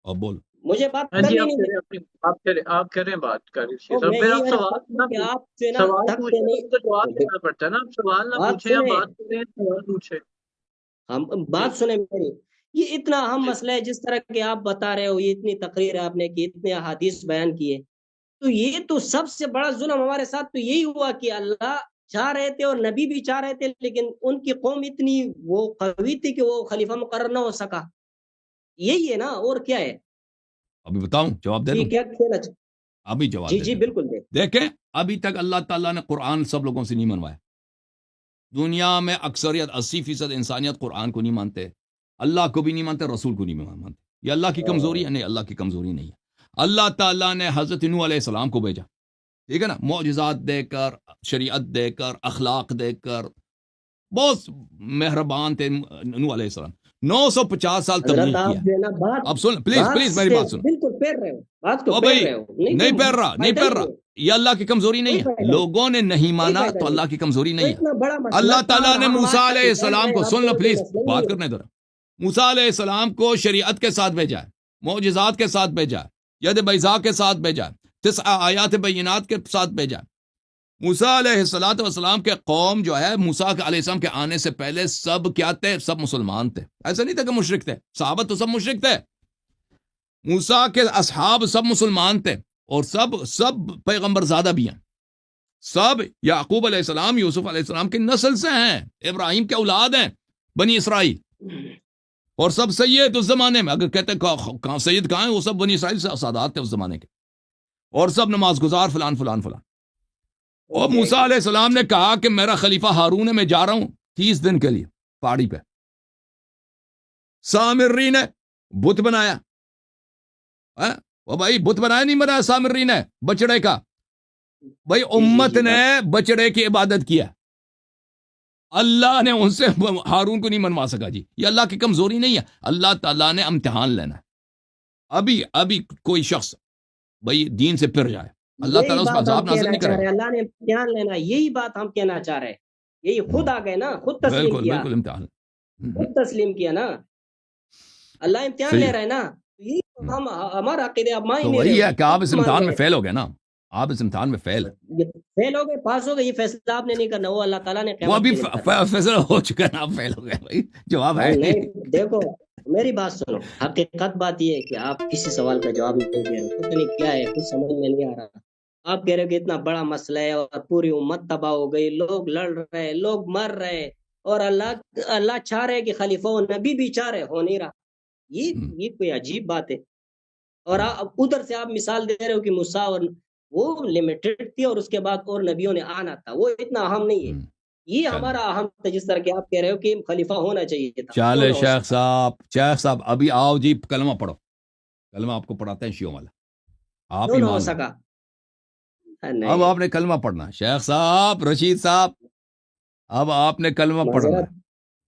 اور بول مجھے بات ہاں جی، کرنے نہیں دیتے، آپ کریں بات کر اور میں پھر یہی آپ عرض سوال کرتا نہ ہوں کہ پوچھیں، آپ جو ہے نا سوال تھکتے پوچھیں نہیں۔ تو جواب دینا پڑتا ہے نا، آپ سوال نہ بات پوچھیں، آپ سنیں، بات کریں، سوال پوچھیں۔ ہم جی بات سنیں میری، یہ اتنا اہم جی مسئلہ ہے جس طرح کہ آپ بتا رہے ہو، یہ اتنی تقریر آپ نے کی، اتنے احادیث بیان کیے، تو یہ تو سب سے بڑا ظلم ہمارے ساتھ تو یہی ہوا کہ اللہ چاہ رہے تھے اور نبی بھی چاہ رہے تھے، لیکن ان کی قوم اتنی وہ قوی تھی کہ وہ خلیفہ مقرر نہ ہو سکا۔ یہی ہے نا، اور کیا ہے؟ ابھی بتاؤں، جواب دے جی دوں، کیا کہنا چاہ- ابھی جواب جی دے جی دیتا ہوں۔ بالکل دے۔ دیکھیں ابھی تک اللہ تعالیٰ نے قرآن سب لوگوں سے نہیں منوایا، دنیا میں اکثریت 80% انسانیت قرآن کو نہیں مانتے، اللہ کو بھی نہیں مانتے، رسول کو نہیں مانتے۔ یہ اللہ کی کمزوری ہے؟ نہیں، اللہ کی کمزوری نہیں ہے۔ اللہ تعالیٰ نے حضرت نوح علیہ السلام کو بھیجا، ٹھیک ہے نا، معجزات دے کر، شریعت دے کر، اخلاق دے کر، بہت مہربان تھے نوح علیہ السلام۔ 950 سال حضرت تبلیغ آپ کیا۔ جو ہے نا بات اب سن پلیز بات پلیز میری سے بات سنو۔ بالکل پھیر رہے ہو، بات کو او پھیر بھائی رہے ہو، نہیں پھیر رہا، نہیں پھیر رہا، ہے، یہ اللہ کی کمزوری نہیں کوئی ہے، فائدہ نہیں، لوگوں نے نہیں کوئی مانا فائدہ تو نہیں۔ اللہ کی کمزوری تو نہیں ہے۔ اتنا بڑا مسئلہ اللہ تھا، تعالیٰ نے ہم موسیٰ آج علیہ تک پڑھ رہے السلام ہیں، کو، آپ سن لو کو کوئی پلیز، مسئلہ بات نہیں ہے۔ کرنے دو، موسیٰ علیہ السلام کو شریعت کے ساتھ بھیجا ہے، معجزات کے ساتھ بھیجا ہے، ید بیضاء کے ساتھ بھیجا ہے، 9 آیات بینات کے ساتھ بھیجا ہے۔ موسیٰ علیہ السلام کے قوم جو ہے، موسیٰ علیہ السلام کے آنے سے پہلے سب کیا تھے؟ سب مسلمان تھے، ایسا نہیں تھا کہ مشرک تھے، صحابہ تو سب مشرک تھے، موسیٰ کے اصحاب سب مسلمان تھے، اور سب پیغمبر زادہ بھی ہیں، سب یعقوب علیہ السلام، یوسف علیہ السلام کی نسل سے ہیں، ابراہیم کے اولاد ہیں، بنی اسرائیل، اور سب سید اس زمانے میں، اگر کہتے ہیں سید کہاں ہیں، وہ سب بنی اسرائیل سے سادات تھے اس زمانے کے، اور سب نماز گزار فلان فلان فلان۔ اور موسیٰ علیہ السلام نے کہا کہ میرا خلیفہ ہارون ہے، میں جا رہا ہوں 30 دن کے لیے پہاڑی پہ، سامری نے بت بنایا، وہ بھائی بت بنایا نہیں بنایا، سامری نے بچڑے کا، بھائی امت نے بچڑے کی عبادت کیا، اللہ نے ان سے ہارون کو نہیں منوا سکا۔ جی یہ اللہ کی کمزوری نہیں ہے، اللہ تعالیٰ نے امتحان لینا ہے۔ ابھی کوئی شخص بھائی دین سے پھر جائے، اللہ یہی تعالیٰ اس پر بات عذاب ہم نازل کہنا نہیں چاہ کرے رہے گا۔ ہیں، اللہ نے امتحان لینا، یہی بات ہم کہنا چاہ رہے ہیں، یہی خود آ گئے نا، خود تسلیم بالکل کیا، بالکل امتحان، خود تسلیم کیا نا، اللہ امتحان صحیح لے رہے ہیں نا، یہی ہم ہمارا عقیدہ آپ مان تو نہیں وہی رہے ہے کہ آپ اس مان امتحان رہے میں ہیں۔ فیل ہو گئے نا، آپ اس امتحان میں فیل ہیں۔ یہ فیل ہو گئے، پاس ہو گئے، یہ فیصلہ آپ نے نہیں کرنا، وہ اللہ تعالیٰ نے وہ قیامت ابھی کے دن کرنا۔ فیصلہ ہو چکا ہے نا، آپ فیل ہو گئے بھائی، جواب ہے نہیں دیکھو میری بات سنو، حقیقت بات یہ ہے کہ آپ کسی سوال کا جواب نہیں دے رہے، پتہ نہیں کیا ہے، کچھ سمجھ میں نہیں آ رہا۔ آپ کہہ رہے ہو کہ اتنا بڑا مسئلہ ہے اور پوری امت تباہ ہو گئی، لوگ لڑ رہے، لوگ مر رہے، اور اللہ چاہ رہے کہ خلیفہ و نبی بھی چاہ رہے، ہو نہیں رہا۔ یہ کوئی عجیب بات ہے۔ اور ادھر سے آپ مثال دے رہے ہو کہ موسیٰ اور وہ لمیٹڈ تھی، اور اس کے بعد اور نبیوں نے آنا تھا، وہ اتنا اہم نہیں ہے۔ یہ ہمارا اہم تھا، جس طرح کہ آپ کہہ رہے ہو کہ خلیفہ ہونا چاہیے تھا، کیوں چلے نہ ہو شیخ سکا؟ صاحب ابھی آؤ جی، کلمہ پڑھو، کلمہ آپ کو پڑھاتے ہیں شیعوں والا، آپ کیوں ہی نہ ہو مان لو، سکا؟ اب نہیں، آپ نے کلمہ پڑھنا ہے، شیخ صاحب، رشید صاحب، اب آپ نے کلمہ پڑھنا ہے،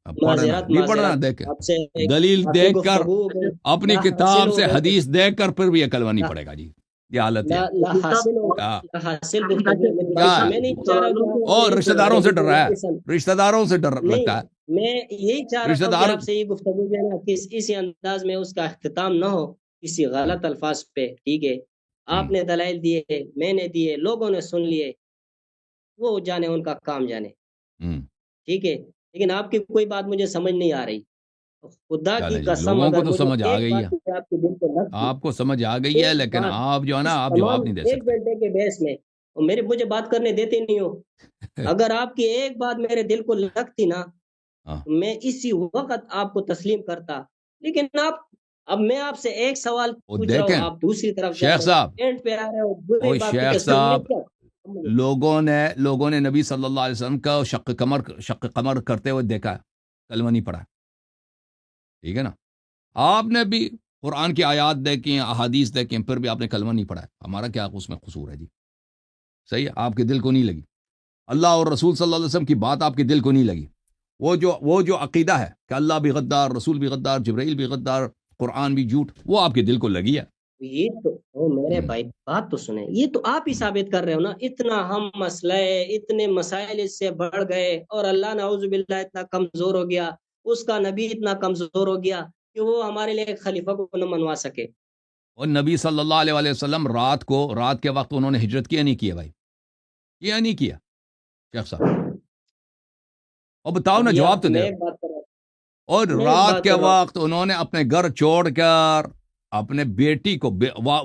اب پڑھنا نہیں پڑھنا، دیکھیں آپ سے دلیل کافی دیکھ کر، گفتگو ہو گئی، اپنی لا حاصل کتاب ہو سے گئی، حدیث دیکھ کر پھر بھی یہ کلمہ نہیں پڑے گا۔ جی یہ حالت ہے، لا حاصل ہو کیا لا حاصل گفتگو ہے، میری کیا بات میں نہیں چاہ رہا کہ آپ اور میری رشتہ داروں سے ڈر رہا ہے، گفتگو رشتہ داروں سے ڈر نہیں، لگتا ہے، میں یہی چاہ رشتہ رہا ہوں کہ دار آپ سے یہ گفتگو جو ہے نا اسی انداز میں اس کا اختتام نہ ہو کسی غلط الفاظ پہ، ٹھیک ہے؟ آپ نے دلائل دیے، میں نے دیے، لوگوں نے سن لیے، وہ جانے، ان کا کام جانے، ٹھیک ہے؟ لیکن آپ کی کوئی بات مجھے سمجھ نہیں آ رہی. خدا کی چلے جی، قسم لوگوں کو اگر تو مجھے سمجھ آ ایک گئی ہے، بات بھی آپ کے دل کو لگتی، آپ کو سمجھ آ گئی ہے، ایک لیکن بات آپ جو ہے نا اس آپ تمام جواب نہیں دے ایک سکتے. گھنٹے کے بحث میں، اور مجھے بات کرنے دیتے نہیں ہو. اگر آپ کی ایک بات میرے دل کو لگتی نا، ہاں میں اسی وقت آپ کو تسلیم کرتا. لیکن اب میں آپ سے ایک سوال وہ پوچھ رہا ہوں، دیکھیں آپ دوسری طرف جا شیخ رہے ہو، صاحب، اینڈ پہ آ رہے ہو برے وہ باتوں شیخ کے ساتھ. میں صاحب، کیا لوگوں نے نبی صلی اللہ علیہ وسلم کا شق قمر کرتے ہوئے دیکھا ہے، کلمہ نہیں پڑھا. ٹھیک ہے نا، آپ نے بھی قرآن کی آیات دیکھی ہیں، احادیث دیکھی ہیں، پھر بھی آپ نے کلمہ نہیں پڑھا ہے. ہمارا کیا اس میں قصور ہے جی؟ صحیح ہے، آپ کے دل کو نہیں لگی اللہ اور رسول صلی اللہ علیہ وسلم کی بات، آپ کے دل کو نہیں لگی. وہ جو عقیدہ ہے کہ اللہ بھی غدار، رسول بھی غدار، جبرائیل بھی غدار، قرآن بھی جھوٹ، وہ آپ کے دل کو لگی ہے. یہ تو میرے بھائی بات تو سنیں، یہ تو آپ ہی ثابت کر رہے ہو نا. اتنا ہم مسئلہ، اتنے مسائل اس سے بڑھ گئے، اور اللہ نعوذ باللہ اتنا کمزور ہو گیا، اس کا نبی اتنا کمزور ہو گیا کہ وہ ہمارے لیے ایک خلیفہ کو نہ منوا سکے. اور نبی صلی اللہ علیہ وسلم رات کے وقت انہوں نے ہجرت کیا نہیں کیا بھائی؟ کیا نہیں کیا شیخ صاحب؟ اور بتاؤ نا، ابھی جواب تو میں دے. ایک بات کر رہا ہوں، اور میں ایک رات بات کے کر رہا ہوں. وقت انہوں نے اپنے گھر چھوڑ کر اپنے بیٹی کو،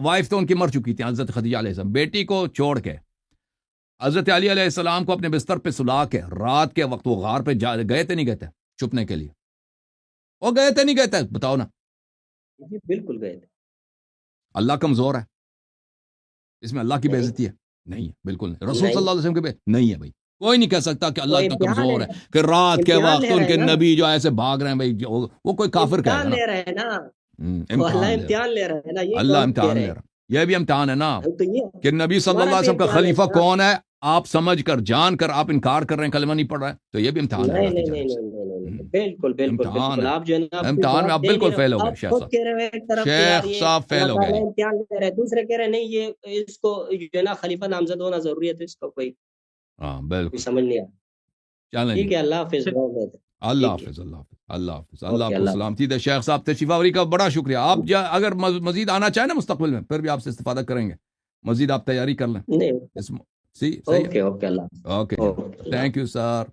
وائف تو ان کی مر چکی تھی حضرت خدیجہ علیہ السلام، بیٹی کو چھوڑ کے حضرت علی علیہ السلام کو اپنے بستر پہ سلا کے رات کے وقت وہ غار پہ گئے تھے نہیں گئے تھے چھپنے کے لیے؟ وہ گئے تھے نہیں گئے تھے؟ بتاؤ نا. جی بالکل گئے تھے. اللہ کمزور ہے؟ اس میں اللہ کی نہیں بےعزتی ہے؟ نہیں ہے، بالکل نہیں. رسول صلی نہیں، اللہ علیہ وسلم نہیں ہے بھائی. کوئی نہیں کہہ سکتا کہ وہ اللہ اتنا امتحان کمزور ہے، ہے کہ رات کے امتحان وقت لے ان رہے کے ہیں نا، نبی جو ایسے بھاگ رہے ہیں بھائی. وہ کوئی کافر کہے گا امتحان نا. لے رہے ہیں نا. وہ اللہ امتحان لے رہا، امتحان لے رہے ہیں نا، یہ اللہ کون کہہ امتحان رہے لے ہیں؟ رہا. یہ بھی امتحان ہے نا تو یہ کہ نبی صلی اللہ ہمارا علیہ بھی وسلم کا امتحان ہے خلیفہ نا. کون ہے، آپ سمجھ کر جان کر آپ انکار کر رہے ہیں، کلمہ نہیں پڑھ رہے ہیں، تو یہ بھی امتحان ہے نہیں اللہ کی نہیں نہیں جانب سے. نہیں نہیں نہیں، بالکل بالکل امتحان بالکل. ہے، آپ جو ہے نا اپنی امتحان میں بات آپ دے نہیں بالکل رہے فیل ہو. ہو گئے آپ شیخ خود صاحب. کہہ رہے ہو ایک طرف کہ یار شیخ یہ صاحب فیل اللہ ہو گئے تعالیٰ جی. امتحان لے رہے ہیں، دوسرے کہہ رہے ہیں نہیں یہ اس کو جو ہے نا خلیفہ نامزد ہونا ضروری ہے، تو اس کو کوئی ہاں بالکل. سمجھ نہیں آتا. چلیں جی، ٹھیک ہے، اللہ حافظ. اللہ ٹھیک ہے، حافظ. اللہ حافظ. اللہ حافظ. اللہ آپ اوکے، کو اللہ سلامتی دے. شیخ صاحب تشریف آوری کا بڑا شکریہ. آپ اگر مزید آنا چاہیں نا مستقبل میں، پھر بھی آپ سے استفادہ کریں گے. مزید آپ تیاری کر لیں. نہیں، صحیح ہے. اوکے اوکے، اللہ اوکے جناب، okay, Allah thank you sir.